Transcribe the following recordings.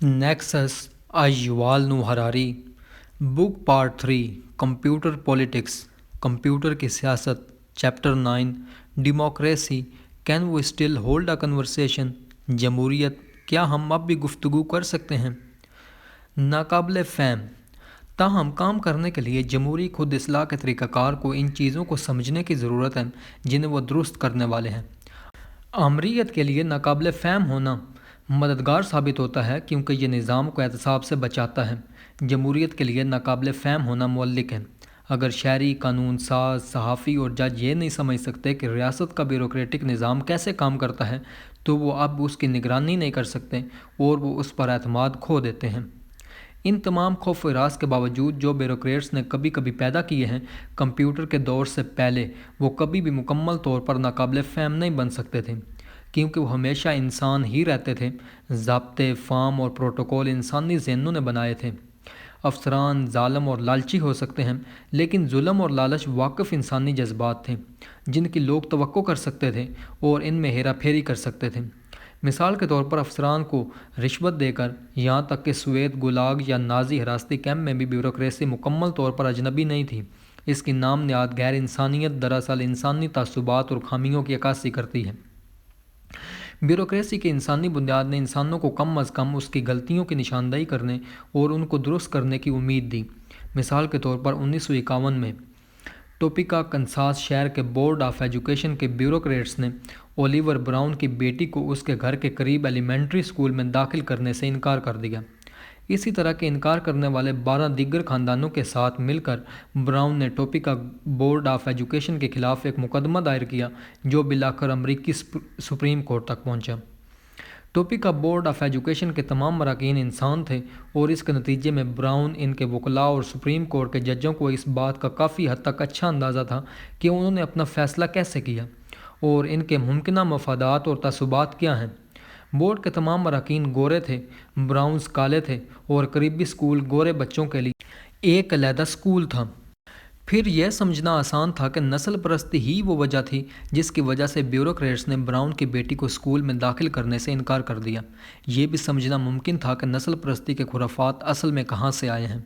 Nexus Yuval Noah Harari book part 3 computer politics computer کی سیاست chapter 9 democracy can we still hold a conversation جمہوریت کیا ہم اب بھی گفتگو کر سکتے ہیں؟ ناقابل فہم تاہم کام کرنے کے لیے جمہوری خود اصلاح کے طریقہ کار کو ان چیزوں کو سمجھنے کی ضرورت ہے جنہیں وہ درست کرنے والے ہیں۔ آمریت کے لیے ناقابل فہم ہونا مددگار ثابت ہوتا ہے کیونکہ یہ نظام کو احتساب سے بچاتا ہے۔ جمہوریت کے لیے ناقابل فہم ہونا مہلک ہے۔ اگر شہری، قانون ساز، صحافی اور جج یہ نہیں سمجھ سکتے کہ ریاست کا بیوروکریٹک نظام کیسے کام کرتا ہے تو وہ اب اس کی نگرانی نہیں کر سکتے اور وہ اس پر اعتماد کھو دیتے ہیں۔ ان تمام خوف و ہراس کے باوجود جو بیوروکریٹس نے کبھی کبھی پیدا کیے ہیں، کمپیوٹر کے دور سے پہلے وہ کبھی بھی مکمل طور پر ناقابل فہم نہیں بن سکتے تھے، کیونکہ وہ ہمیشہ انسان ہی رہتے تھے۔ ضابطے، فارم اور پروٹوکول انسانی ذہنوں نے بنائے تھے۔ افسران ظالم اور لالچی ہو سکتے ہیں، لیکن ظلم اور لالچ واقف انسانی جذبات تھے جن کی لوگ توقع کر سکتے تھے اور ان میں ہیرا پھیری کر سکتے تھے۔ مثال کے طور پر افسران کو رشوت دے کر، یہاں تک کہ سوویت گولاگ یا نازی حراستی کیمپ میں بھی بیوروکریسی مکمل طور پر اجنبی نہیں تھی۔ اس کی نام نہاد غیر انسانیت دراصل انسانی تعصبات اور خامیوں کی عکاسی کرتی ہے۔ بیوروکریسی کی انسانی بنیاد نے انسانوں کو کم از کم اس کی غلطیوں کی نشاندہی کرنے اور ان کو درست کرنے کی امید دی۔ مثال کے طور پر 1951 میں ٹوپیکا، کنساس شہر کے بورڈ آف ایجوکیشن کے بیوروکریٹس نے اولیور براؤن کی بیٹی کو اس کے گھر کے قریب ایلیمنٹری اسکول میں داخل کرنے سے انکار کر دیا۔ اسی طرح کے انکار کرنے والے 12 دیگر خاندانوں کے ساتھ مل کر براؤن نے ٹوپیکا بورڈ آف ایجوکیشن کے خلاف ایک مقدمہ دائر کیا جو بالآخر امریکی سپریم کورٹ تک پہنچا۔ ٹوپیکا بورڈ آف ایجوکیشن کے تمام مراکین انسان تھے اور اس کے نتیجے میں براؤن، ان کے وکلاء اور سپریم کورٹ کے ججوں کو اس بات کا کافی حد تک اچھا اندازہ تھا کہ انہوں نے اپنا فیصلہ کیسے کیا اور ان کے ممکنہ مفادات اور تعصبات کیا ہیں۔ بورڈ کے تمام مراکین گورے تھے، براؤنز کالے تھے اور قریبی اسکول گورے بچوں کے لیے ایک علیحدہ اسکول تھا۔ پھر یہ سمجھنا آسان تھا کہ نسل پرستی ہی وہ وجہ تھی جس کی وجہ سے بیوروکریٹس نے براؤن کی بیٹی کو اسکول میں داخل کرنے سے انکار کر دیا۔ یہ بھی سمجھنا ممکن تھا کہ نسل پرستی کے خرافات اصل میں کہاں سے آئے ہیں۔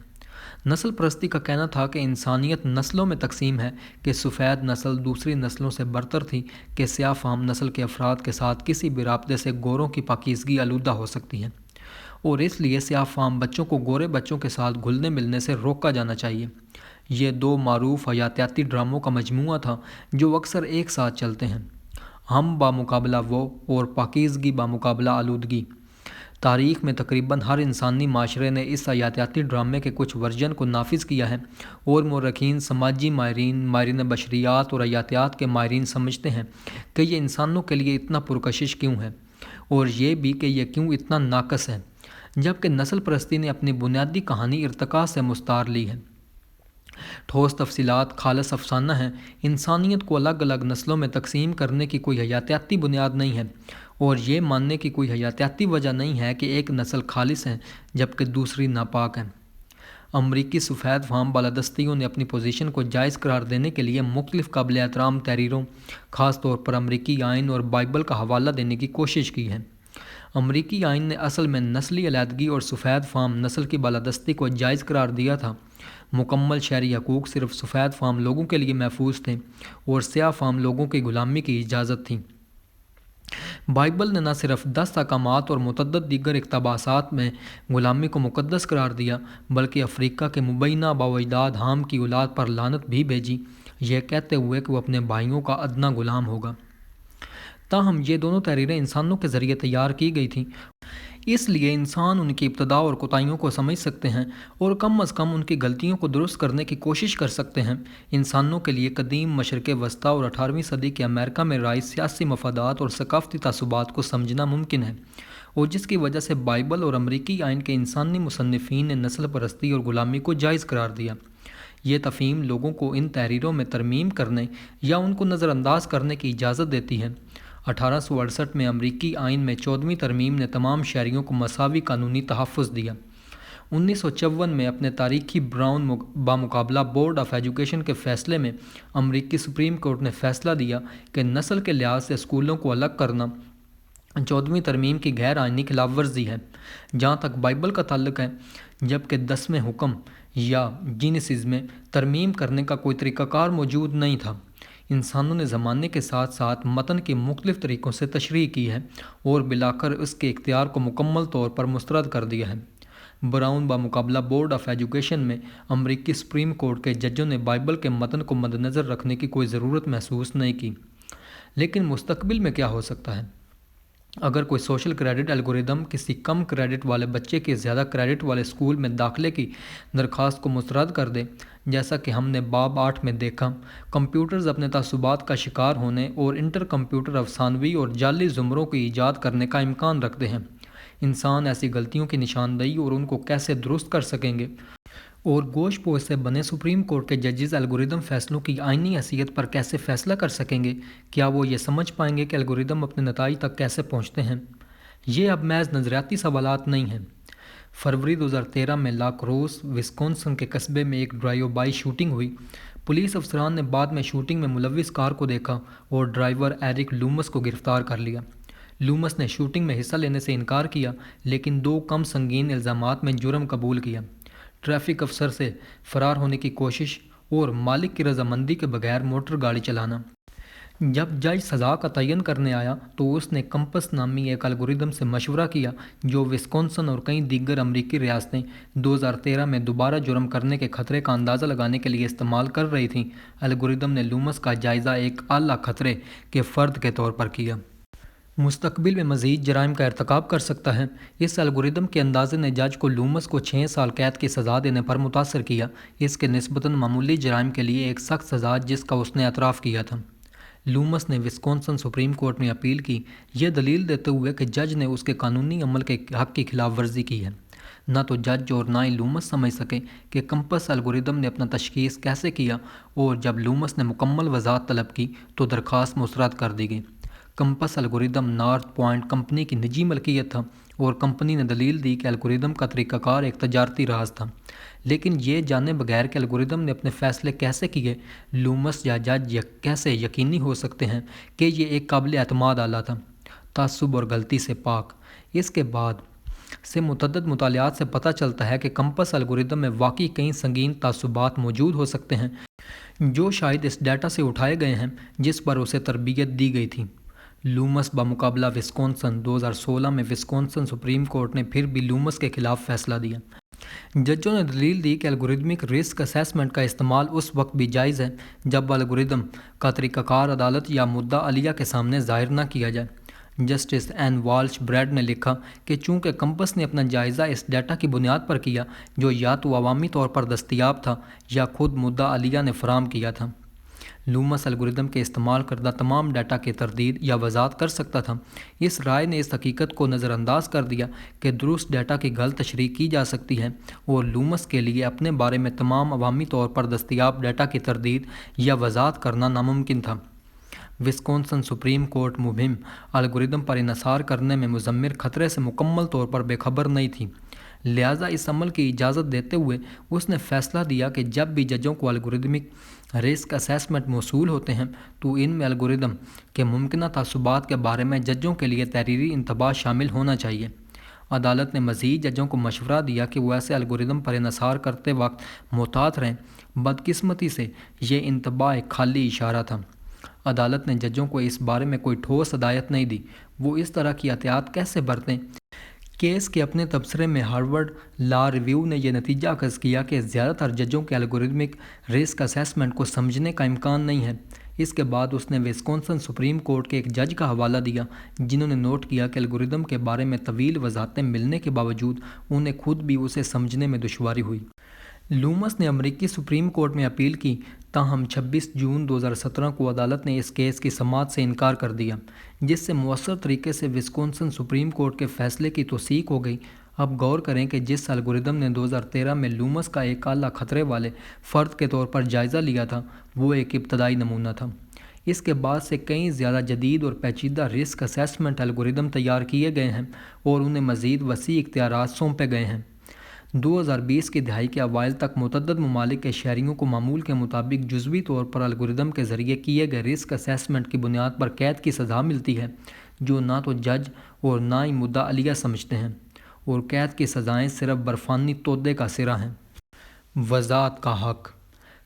نسل پرستی کا کہنا تھا کہ انسانیت نسلوں میں تقسیم ہے، کہ سفید نسل دوسری نسلوں سے برتر تھی، کہ سیاہ فام نسل کے افراد کے ساتھ کسی بھی رابطے سے گوروں کی پاکیزگی آلودہ ہو سکتی ہے اور اس لیے سیاہ فام بچوں کو گورے بچوں کے ساتھ گھلنے ملنے سے روکا جانا چاہیے۔ یہ دو معروف حیاتیاتی ڈراموں کا مجموعہ تھا جو اکثر ایک ساتھ چلتے ہیں: ہم بامقابلہ وہ اور پاکیزگی بامقابلہ آلودگی۔ تاریخ میں تقریباً ہر انسانی معاشرے نے اس حیاتیاتی ڈرامے کے کچھ ورژن کو نافذ کیا ہے اور مورخین، سماجی ماہرین، ماہرین بشریات اور حیاتیات کے ماہرین سمجھتے ہیں کہ یہ انسانوں کے لیے اتنا پرکشش کیوں ہے اور یہ بھی کہ یہ کیوں اتنا ناقص ہے، جبکہ نسل پرستی نے اپنی بنیادی کہانی ارتقاء سے مستعار لی ہے۔ ٹھوس تفصیلات خالص افسانہ ہیں۔ انسانیت کو الگ الگ نسلوں میں تقسیم کرنے کی کوئی حیاتیاتی بنیاد نہیں ہے اور یہ ماننے کی کوئی حیاتیاتی وجہ نہیں ہے کہ ایک نسل خالص ہے جبکہ دوسری ناپاک ہے۔ امریکی سفید فام بالادستیوں نے اپنی پوزیشن کو جائز قرار دینے کے لیے مختلف قابل احترام تحریروں، خاص طور پر امریکی آئین اور بائبل کا حوالہ دینے کی کوشش کی ہے۔ امریکی آئین نے اصل میں نسلی علیحدگی اور سفید فام نسل کی بالادستی کو جائز قرار دیا تھا۔ مکمل شہری حقوق صرف سفید فام لوگوں کے لیے محفوظ تھے اور سیاہ فام لوگوں کی غلامی کی اجازت تھی۔ بائبل نے نہ صرف 10 احکامات اور متعدد دیگر اقتباسات میں غلامی کو مقدس قرار دیا بلکہ افریقہ کے مبینہ باواجداد حام کی اولاد پر لعنت بھی بھیجی، یہ کہتے ہوئے کہ وہ اپنے بھائیوں کا ادنیٰ غلام ہوگا۔ تاہم یہ دونوں تحریریں انسانوں کے ذریعے تیار کی گئی تھیں، اس لیے انسان ان کی ابتدا اور کوتاہیوں کو سمجھ سکتے ہیں اور کم از کم ان کی غلطیوں کو درست کرنے کی کوشش کر سکتے ہیں۔ انسانوں کے لیے قدیم مشرق وسطیٰ اور 18ویں صدی کے امریکہ میں رائج سیاسی مفادات اور ثقافتی تعصبات کو سمجھنا ممکن ہے، اور جس کی وجہ سے بائبل اور امریکی آئین کے انسانی مصنفین نے نسل پرستی اور غلامی کو جائز قرار دیا۔ یہ تفہیم لوگوں کو ان تحریروں میں ترمیم کرنے یا ان کو نظر انداز کرنے کی اجازت دیتی ہے۔ 1868 میں امریکی آئین میں 14ویں ترمیم نے تمام شہریوں کو مساوی قانونی تحفظ دیا۔ 1954 میں اپنے تاریخی براؤن بامقابلہ بورڈ آف ایجوکیشن کے فیصلے میں امریکی سپریم کورٹ نے فیصلہ دیا کہ نسل کے لحاظ سے اسکولوں کو الگ کرنا 14ویں ترمیم کی غیر آئینی خلاف ورزی ہے۔ جہاں تک بائبل کا تعلق ہے، جبکہ 10ویں حکم یا جینیسز میں ترمیم کرنے کا کوئی طریقہ کار موجود نہیں تھا، انسانوں نے زمانے کے ساتھ ساتھ متن کی مختلف طریقوں سے تشریح کی ہے اور بالآخر اس کے اختیار کو مکمل طور پر مسترد کر دیا ہے۔ براؤن بمقابلہ بورڈ آف ایجوکیشن میں امریکی سپریم کورٹ کے ججوں نے بائبل کے متن کو مد نظر رکھنے کی کوئی ضرورت محسوس نہیں کی۔ لیکن مستقبل میں کیا ہو سکتا ہے؟ اگر کوئی سوشل کریڈٹ الگوریدم کسی کم کریڈٹ والے بچے کے زیادہ کریڈٹ والے اسکول میں داخلے کی درخواست کو مسترد کر دے، جیسا کہ ہم نے باب 8 میں دیکھا، کمپیوٹرز اپنے تعصبات کا شکار ہونے اور انٹر کمپیوٹر افسانوی اور جعلی زمروں کی ایجاد کرنے کا امکان رکھتے ہیں۔ انسان ایسی غلطیوں کی نشاندہی اور ان کو کیسے درست کر سکیں گے، اور گوشت پوش سے بنے سپریم کورٹ کے ججز الگوریدم فیصلوں کی آئینی حیثیت پر کیسے فیصلہ کر سکیں گے؟ کیا وہ یہ سمجھ پائیں گے کہ الگوریدم اپنے نتائج تک کیسے پہنچتے ہیں؟ یہ اب محض نظریاتی سوالات نہیں ہیں۔ فروری 2013 میں لا کروس، وسکونسن کے قصبے میں ایک ڈرائیو بائی شوٹنگ ہوئی۔ پولیس افسران نے بعد میں شوٹنگ میں ملوث کار کو دیکھا اور ڈرائیور ایرک لومس کو گرفتار کر لیا۔ لومس نے شوٹنگ میں حصہ لینے سے انکار کیا، لیکن 2 کم سنگین الزامات میں جرم قبول کیا: ٹریفک افسر سے فرار ہونے کی کوشش اور مالک کی رضامندی کے بغیر موٹر گاڑی چلانا۔ جب جج سزا کا تعین کرنے آیا تو اس نے کمپس نامی ایک الگوریدم سے مشورہ کیا جو وسکونسن اور کئی دیگر امریکی ریاستیں 2013 میں دوبارہ جرم کرنے کے خطرے کا اندازہ لگانے کے لیے استعمال کر رہی تھیں۔ الگوریدم نے لومس کا جائزہ ایک اعلیٰ خطرے کے فرد کے طور پر کیا۔ مستقبل میں مزید جرائم کا ارتکاب کر سکتا ہے۔ اس الگوریدم کے اندازے نے جج کو لومس کو 6 سال قید کی سزا دینے پر متاثر کیا، اس کے نسبتاً معمولی جرائم کے لیے ایک سخت سزا جس کا اس نے اعتراف کیا تھا۔ لومس نے وسکونسن سپریم کورٹ میں اپیل کی، یہ دلیل دیتے ہوئے کہ جج نے اس کے قانونی عمل کے حق کی خلاف ورزی کی ہے۔ نہ تو جج اور نہ ہی لومس سمجھ سکے کہ کمپس الگوریدم نے اپنا تشخیص کیسے کیا، اور جب لومس نے مکمل وضاحت طلب کی تو درخواست مسترد کر دی گئی۔ Campus algorithm north point company کی نجی ملکیت تھا، اور کمپنی نے دلیل دی کہ الگوریدم کا طریقہ کار ایک تجارتی راز تھا۔ لیکن یہ جانے بغیر کہ الگوریدم نے اپنے فیصلے کیسے کیے، لومس یا جج کیسے یقینی ہو سکتے ہیں کہ یہ ایک قابل اعتماد آلہ تھا، تعصب اور غلطی سے پاک؟ اس کے بعد سے متعدد مطالعات سے پتہ چلتا ہے کہ کمپس الگوریدم میں واقعی کئی سنگین تعصبات موجود ہو سکتے ہیں جو شاید اس ڈیٹا سے اٹھائے گئے ہیں جس پر اسے تربیت دی گئی تھی۔ لومس بمقابلہ وسکونسن 2016 میں وسکونسن سپریم کورٹ نے پھر بھی لومس کے خلاف فیصلہ دیا۔ ججوں نے دلیل دی کہ الگوریدمک رسک اسیسمنٹ کا استعمال اس وقت بھی جائز ہے جب الگوریدم کا طریقہ کار عدالت یا مدعا علیہ کے سامنے ظاہر نہ کیا جائے۔ جسٹس این والش بریڈ نے لکھا کہ چونکہ کمپس نے اپنا جائزہ اس ڈیٹا کی بنیاد پر کیا جو یا تو عوامی طور پر دستیاب تھا یا خود مدعا علیہ نے فراہم کیا تھا، لومس الگوریدم کے استعمال کردہ تمام ڈیٹا کی تردید یا وضاحت کر سکتا تھا۔ اس رائے نے اس حقیقت کو نظر انداز کر دیا کہ درست ڈیٹا کی غلط تشریح کی جا سکتی ہے، اور لومس کے لیے اپنے بارے میں تمام عوامی طور پر دستیاب ڈیٹا کی تردید یا وضاحت کرنا ناممکن تھا۔ وسکونسن سپریم کورٹ مبہم الگوریدم پر انحصار کرنے میں مضمر خطرے سے مکمل طور پر بے خبر نہیں تھی، لہٰذا اس عمل کی اجازت دیتے ہوئے اس نے فیصلہ دیا کہ جب بھی ججوں کو الگوریدمک رسک اسیسمنٹ موصول ہوتے ہیں تو ان میں الگوریدم کے ممکنہ تعصبات کے بارے میں ججوں کے لیے تحریری انتباہ شامل ہونا چاہیے۔ عدالت نے مزید ججوں کو مشورہ دیا کہ وہ ایسے الگوریدم پر انحصار کرتے وقت محتاط رہیں۔ بدقسمتی سے یہ انتباہ ایک خالی اشارہ تھا۔ عدالت نے ججوں کو اس بارے میں کوئی ٹھوس ہدایت نہیں دی وہ اس طرح کی احتیاط کیسے برتیں۔ کیس کے اپنے تبصرے میں ہارورڈ لا ریویو نے یہ نتیجہ اخذ کیا کہ زیادہ تر ججوں کے الگوریدمک رسک اسیسمنٹ کو سمجھنے کا امکان نہیں ہے۔ اس کے بعد اس نے وسکونسن سپریم کورٹ کے ایک جج کا حوالہ دیا جنہوں نے نوٹ کیا کہ الگوریدم کے بارے میں طویل وضاحتیں ملنے کے باوجود انہیں خود بھی اسے سمجھنے میں دشواری ہوئی۔ لومس نے امریکی سپریم کورٹ میں اپیل کی، تاہم 26 جون 2017 کو عدالت نے اس کیس کی سماعت سے انکار کر دیا، جس سے مؤثر طریقے سے وسکونسن سپریم کورٹ کے فیصلے کی توثیق ہو گئی۔ اب غور کریں کہ جس الگوریدم نے 2013 میں لومس کا ایک اعلیٰ خطرے والے فرد کے طور پر جائزہ لیا تھا وہ ایک ابتدائی نمونہ تھا۔ اس کے بعد سے کئی زیادہ جدید اور پیچیدہ رسک اسیسمنٹ الگوریدم تیار کیے گئے ہیں اور انہیں مزید وسیع اختیارات سونپے گئے ہیں۔ 2020 کی دہائی کے اوائل تک متعدد ممالک کے شہریوں کو معمول کے مطابق جزوی طور پر الگوریدم کے ذریعے کیے گئے رسک اسیسمنٹ کی بنیاد پر قید کی سزا ملتی ہے جو نہ تو جج اور نہ ہی مدعا علیہ سمجھتے ہیں، اور قید کی سزائیں صرف برفانی تودے کا سرا ہیں۔ وضاحت کا حق۔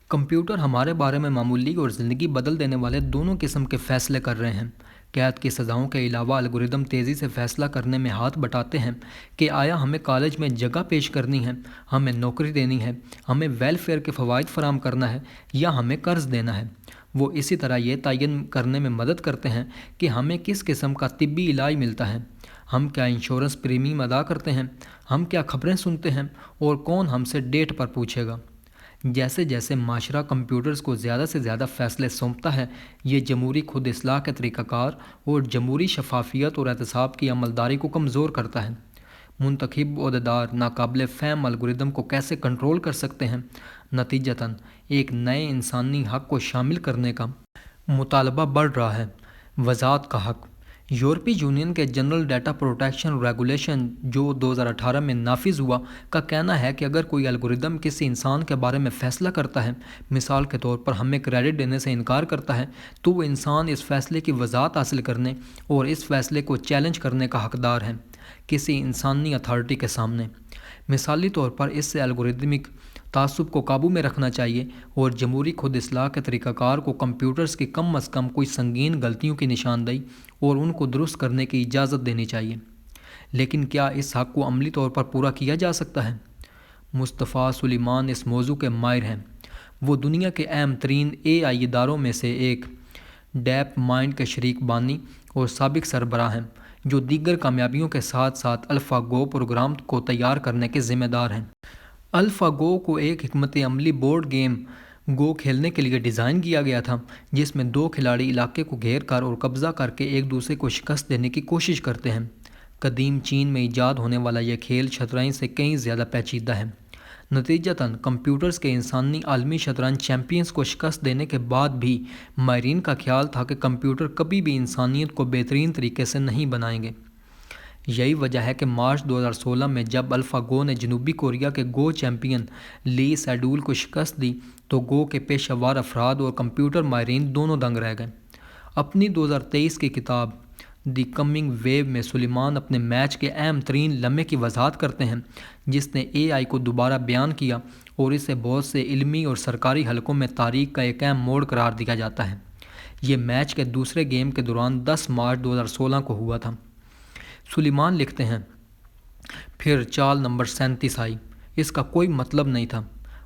کمپیوٹر ہمارے بارے میں معمولی اور زندگی بدل دینے والے دونوں قسم کے فیصلے کر رہے ہیں۔ قید کی سزاؤں کے علاوہ الگوریدم تیزی سے فیصلہ کرنے میں ہاتھ بٹاتے ہیں کہ آیا ہمیں کالج میں جگہ پیش کرنی ہے، ہمیں نوکری دینی ہے، ہمیں ویلفیئر کے فوائد فراہم کرنا ہے یا ہمیں قرض دینا ہے۔ وہ اسی طرح یہ تعین کرنے میں مدد کرتے ہیں کہ ہمیں کس قسم کا طبی علاج ملتا ہے، ہم کیا انشورنس پریمیم ادا کرتے ہیں، ہم کیا خبریں سنتے ہیں اور کون ہم سے ڈیٹ پر پوچھے گا۔ جیسے جیسے معاشرہ کمپیوٹرز کو زیادہ سے زیادہ فیصلے سونپتا ہے، یہ جمہوری خود اصلاح کے طریقہ کار اور جمہوری شفافیت اور احتساب کی عملداری کو کمزور کرتا ہے۔ منتخب عہدیدار ناقابل فہم الگوریدم کو کیسے کنٹرول کر سکتے ہیں؟ نتیجتاً ایک نئے انسانی حق کو شامل کرنے کا مطالبہ بڑھ رہا ہے۔ وضاحت کا حق۔ یورپی یونین کے جنرل ڈیٹا پروٹیکشن ریگولیشن جو 2018 میں نافذ ہوا کا کہنا ہے کہ اگر کوئی الگوریدم کسی انسان کے بارے میں فیصلہ کرتا ہے، مثال کے طور پر ہمیں کریڈٹ دینے سے انکار کرتا ہے، تو وہ انسان اس فیصلے کی وضاحت حاصل کرنے اور اس فیصلے کو چیلنج کرنے کا حقدار ہے کسی انسانی اتھارٹی کے سامنے۔ مثالی طور پر اس سے الگوریدمک تعصب کو قابو میں رکھنا چاہیے اور جمہوری خود اصلاح کے طریقہ کار کو کمپیوٹرز کی کم از کم کوئی سنگین غلطیوں کی نشاندہی اور ان کو درست کرنے کی اجازت دینی چاہیے۔ لیکن کیا اس حق کو عملی طور پر پورا کیا جا سکتا ہے؟ مصطفیٰ سلیمان اس موضوع کے ماہر ہیں۔ وہ دنیا کے اہم ترین AI اداروں میں سے ایک ڈیپ مائنڈ کے شریک بانی اور سابق سربراہ ہیں، جو دیگر کامیابیوں کے ساتھ ساتھ الفا گو پروگرام کو تیار کرنے کے ذمہ دار ہیں۔ الفا گو کو ایک حکمت عملی بورڈ گیم گو کھیلنے کے لیے ڈیزائن کیا گیا تھا، جس میں دو کھلاڑی علاقے کو گھیر کر اور قبضہ کر کے ایک دوسرے کو شکست دینے کی کوشش کرتے ہیں۔ قدیم چین میں ایجاد ہونے والا یہ کھیل شطرنج سے کہیں زیادہ پیچیدہ ہے۔ نتیجتاً کمپیوٹرز کے انسانی عالمی شطرنج چیمپئنز کو شکست دینے کے بعد بھی ماہرین کا خیال تھا کہ کمپیوٹر کبھی بھی انسانیت کو بہترین طریقے سے نہیں بنائیں گے۔ یہی وجہ ہے کہ مارچ 2016 میں جب الفا گو نے جنوبی کوریا کے گو چیمپئن لی سیڈول کو شکست دی تو گو کے پیشہ ور افراد اور کمپیوٹر ماہرین دونوں دنگ رہ گئے۔ اپنی 2023 کی کتاب دی کمنگ ویو میں سلیمان اپنے میچ کے اہم ترین لمحے کی وضاحت کرتے ہیں، جس نے AI کو دوبارہ بیان کیا اور اسے بہت سے علمی اور سرکاری حلقوں میں تاریخ کا ایک اہم موڑ قرار دیا جاتا ہے۔ یہ میچ کے دوسرے گیم کے دوران 10 مارچ 2016 کو ہوا تھا۔ سلیمان لکھتے ہیں، پھر چال نمبر 37 آئی۔ اس کا کوئی مطلب نہیں تھا۔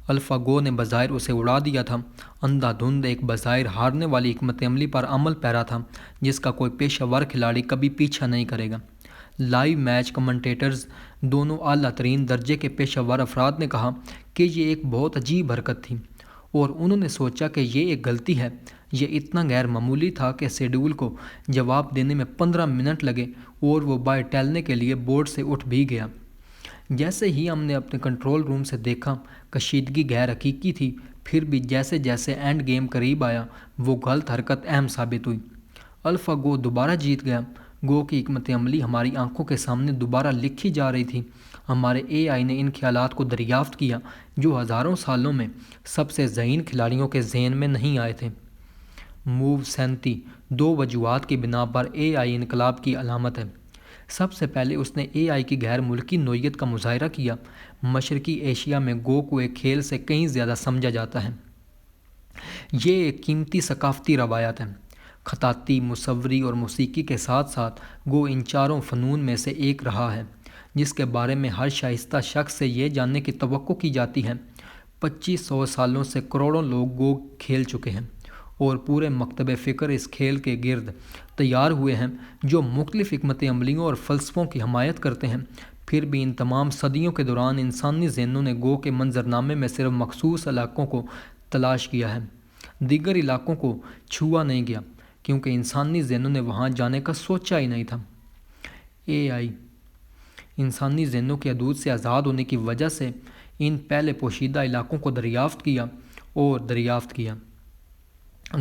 الفا گو نے بظاہر اسے اڑا دیا تھا۔ اندھا دھند ایک بظاہر ہارنے والی حکمت عملی پر عمل پیرا تھا، جس کا کوئی پیشہ ور کھلاڑی کبھی پیچھا نہیں کرے گا۔ لائیو میچ کمنٹیٹرز، دونوں اعلیٰ ترین درجے کے پیشہ ور افراد نے کہا کہ یہ ایک بہت عجیب حرکت تھی اور انہوں نے سوچا کہ یہ ایک غلطی ہے۔ یہ اتنا غیر معمولی تھا کہ سیڈول کو جواب دینے میں 15 منٹ لگے اور وہ بائیں ٹیلنے کے لیے بورڈ سے اٹھ بھی گیا۔ جیسے ہی ہم نے اپنے کنٹرول روم سے دیکھا، کشیدگی غیر حقیقی تھی، پھر بھی جیسے جیسے اینڈ گیم قریب آیا، وہ غلط حرکت اہم ثابت ہوئی۔ الفا گو دوبارہ جیت گیا۔ گو کی حکمت عملی ہماری آنکھوں کے سامنے دوبارہ لکھی جا رہی تھی۔ ہمارے AI نے ان خیالات کو دریافت کیا جو ہزاروں سالوں میں سب سے ذہین کھلاڑیوں کے ذہن میں نہیں آئے تھے۔ موو 37 دو وجوہات کی بنا پر AI انقلاب کی علامت ہے۔ سب سے پہلے اس نے AI کی غیر ملکی نوعیت کا مظاہرہ کیا۔ مشرقی ایشیا میں گو کو ایک کھیل سے کہیں زیادہ سمجھا جاتا ہے۔ یہ ایک قیمتی ثقافتی روایت ہے۔ خطاطی، مصوری اور موسیقی کے ساتھ ساتھ گو ان چاروں فنون میں سے ایک رہا ہے جس کے بارے میں ہر شائستہ شخص سے یہ جاننے کی توقع کی جاتی ہے۔ 2500 سالوں سے کروڑوں لوگ گو کھیل چکے ہیں اور پورے مکتب فکر اس کھیل کے گرد تیار ہوئے ہیں جو مختلف حکمت عملیوں اور فلسفوں کی حمایت کرتے ہیں۔ پھر بھی ان تمام صدیوں کے دوران انسانی ذہنوں نے گو کے منظرنامے میں صرف مخصوص علاقوں کو تلاش کیا ہے، دیگر علاقوں کو چھوا نہیں گیا کیونکہ انسانی ذہنوں نے وہاں جانے کا سوچا ہی نہیں تھا۔ AI انسانی ذہنوں کے حدود سے آزاد ہونے کی وجہ سے ان پہلے پوشیدہ علاقوں کو دریافت کیا۔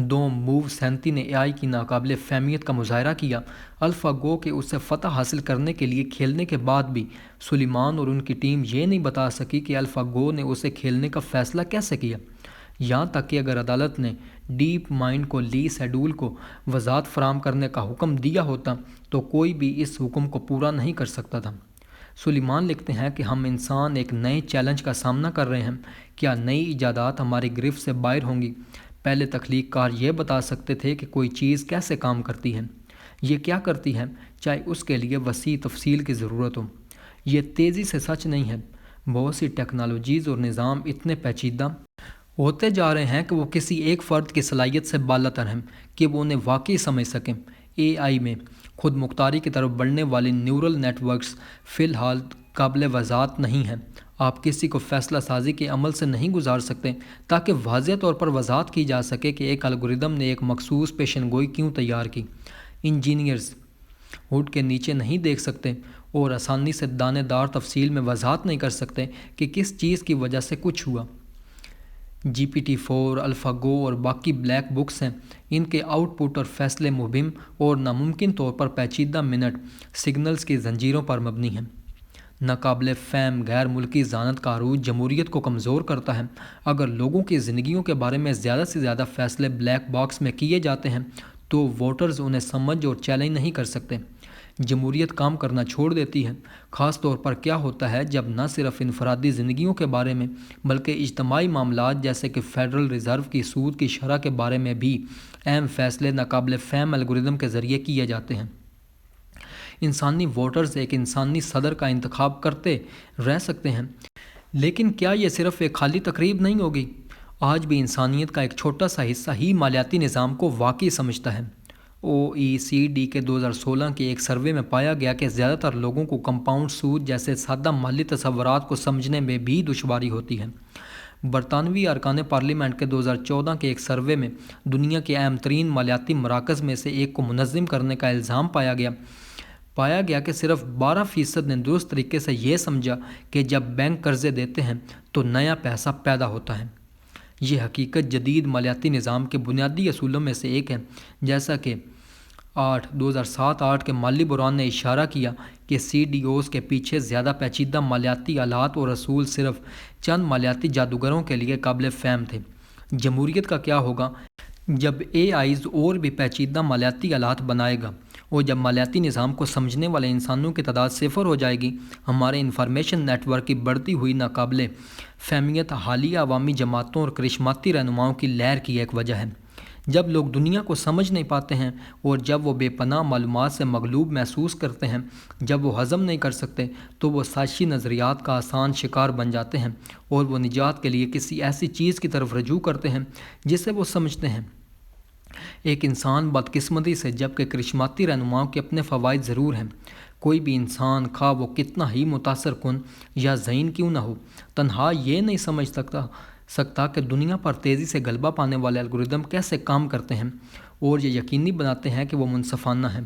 موو 37 نے AI کی ناقابل فہمیت کا مظاہرہ کیا۔ الفا گو کے اس سے فتح حاصل کرنے کے لیے کھیلنے کے بعد بھی سلیمان اور ان کی ٹیم یہ نہیں بتا سکی کہ الفا گو نے اسے کھیلنے کا فیصلہ کیسے کیا، یہاں تک کہ اگر عدالت نے ڈیپ مائنڈ کو لی سیڈول کو وضاحت فراہم کرنے کا حکم دیا ہوتا تو کوئی بھی اس حکم کو پورا نہیں کر سکتا تھا۔ سلیمان لکھتے ہیں کہ ہم انسان ایک نئے چیلنج کا سامنا کر رہے ہیں۔ کیا نئی ایجادات ہماری گرفت سے باہر ہوں گی؟ پہلے تخلیق کار یہ بتا سکتے تھے کہ کوئی چیز کیسے کام کرتی ہے، یہ کیا کرتی ہے، چاہے اس کے لیے وسیع تفصیل کی ضرورت ہو۔ یہ تیزی سے سچ نہیں ہے۔ بہت سی ٹیکنالوجیز اور نظام اتنے پیچیدہ ہوتے جا رہے ہیں کہ وہ کسی ایک فرد کی صلاحیت سے بالاتر ہیں کہ وہ انہیں واقعی سمجھ سکیں۔ اے آئی میں خود مختاری کی طرف بڑھنے والی نیورل نیٹ ورکس فی الحال قابل وضاحت نہیں ہیں۔ آپ کسی کو فیصلہ سازی کے عمل سے نہیں گزار سکتے تاکہ واضح طور پر وضاحت کی جا سکے کہ ایک الگوریدم نے ایک مخصوص پیشن گوئی کیوں تیار کی۔ انجینئرز ہوڈ کے نیچے نہیں دیکھ سکتے اور آسانی سے دانے دار تفصیل میں وضاحت نہیں کر سکتے کہ کس چیز کی وجہ سے کچھ ہوا۔ GPT-4، الفا گو اور باقی بلیک بکس ہیں۔ ان کے آؤٹ پٹ اور فیصلے مبہم اور ناممکن طور پر پیچیدہ منٹ سگنلز کی زنجیروں پر مبنی ہیں۔ ناقابل فہم غیر ملکی ذہانت کا عروج جمہوریت کو کمزور کرتا ہے۔ اگر لوگوں کی زندگیوں کے بارے میں زیادہ سے زیادہ فیصلے بلیک باکس میں کیے جاتے ہیں تو ووٹرز انہیں سمجھ اور چیلنج نہیں کر سکتے۔ جمہوریت کام کرنا چھوڑ دیتی ہے، خاص طور پر کیا ہوتا ہے جب نہ صرف انفرادی زندگیوں کے بارے میں بلکہ اجتماعی معاملات جیسے کہ فیڈرل ریزرو کی سود کی شرح کے بارے میں بھی اہم فیصلے ناقابل فہم الگوریدم کے ذریعے کیے جاتے ہیں۔ انسانی ووٹرز ایک انسانی صدر کا انتخاب کرتے رہ سکتے ہیں، لیکن کیا یہ صرف ایک خالی تقریب نہیں ہوگی؟ آج بھی انسانیت کا ایک چھوٹا سا حصہ ہی مالیاتی نظام کو واقعی سمجھتا ہے۔ OECD کے 2016 کے ایک سروے میں پایا گیا کہ زیادہ تر لوگوں کو کمپاؤنڈ سود جیسے سادہ مالی تصورات کو سمجھنے میں بھی دشواری ہوتی ہے۔ برطانوی ارکان پارلیمنٹ کے 2014 کے ایک سروے میں دنیا کے اہم ترین مالیاتی مراکز میں سے ایک کو منظم کرنے کا الزام پایا گیا کہ صرف 12% نے درست طریقے سے یہ سمجھا کہ جب بینک قرضے دیتے ہیں تو نیا پیسہ پیدا ہوتا ہے۔ یہ حقیقت جدید مالیاتی نظام کے بنیادی اصولوں میں سے ایک ہے۔ جیسا کہ 2007-8 کے مالی بحران نے اشارہ کیا کہ CDOs کے پیچھے زیادہ پیچیدہ مالیاتی آلات اور اصول صرف چند مالیاتی جادوگروں کے لیے قابل فہم تھے۔ جمہوریت کا کیا ہوگا جب AIs اور بھی پیچیدہ مالیاتی آلات بنائے گا اور جب مالیاتی نظام کو سمجھنے والے انسانوں کی تعداد صفر ہو جائے گی؟ ہمارے انفارمیشن نیٹ ورک کی بڑھتی ہوئی ناقابل فہمیت حالیہ عوامی جماعتوں اور کرشماتی رہنماؤں کی لہر کی ایک وجہ ہے۔ جب لوگ دنیا کو سمجھ نہیں پاتے ہیں اور جب وہ بے پناہ معلومات سے مغلوب محسوس کرتے ہیں، جب وہ ہضم نہیں کر سکتے تو وہ سازشی نظریات کا آسان شکار بن جاتے ہیں اور وہ نجات کے لیے کسی ایسی چیز کی طرف رجوع کرتے ہیں جسے وہ سمجھتے ہیں۔ ایک انسان بدقسمتی سے جبکہ کرشماتی رہنماؤں کے اپنے فوائد ضرور ہیں۔ کوئی بھی انسان خواہ وہ کتنا ہی متاثر کن یا ذہین کیوں نہ ہو، تنہا یہ نہیں سمجھ سکتا کہ دنیا پر تیزی سے غلبہ پانے والے الگوریدم کیسے کام کرتے ہیں اور یہ یقینی بناتے ہیں کہ وہ منصفانہ ہیں۔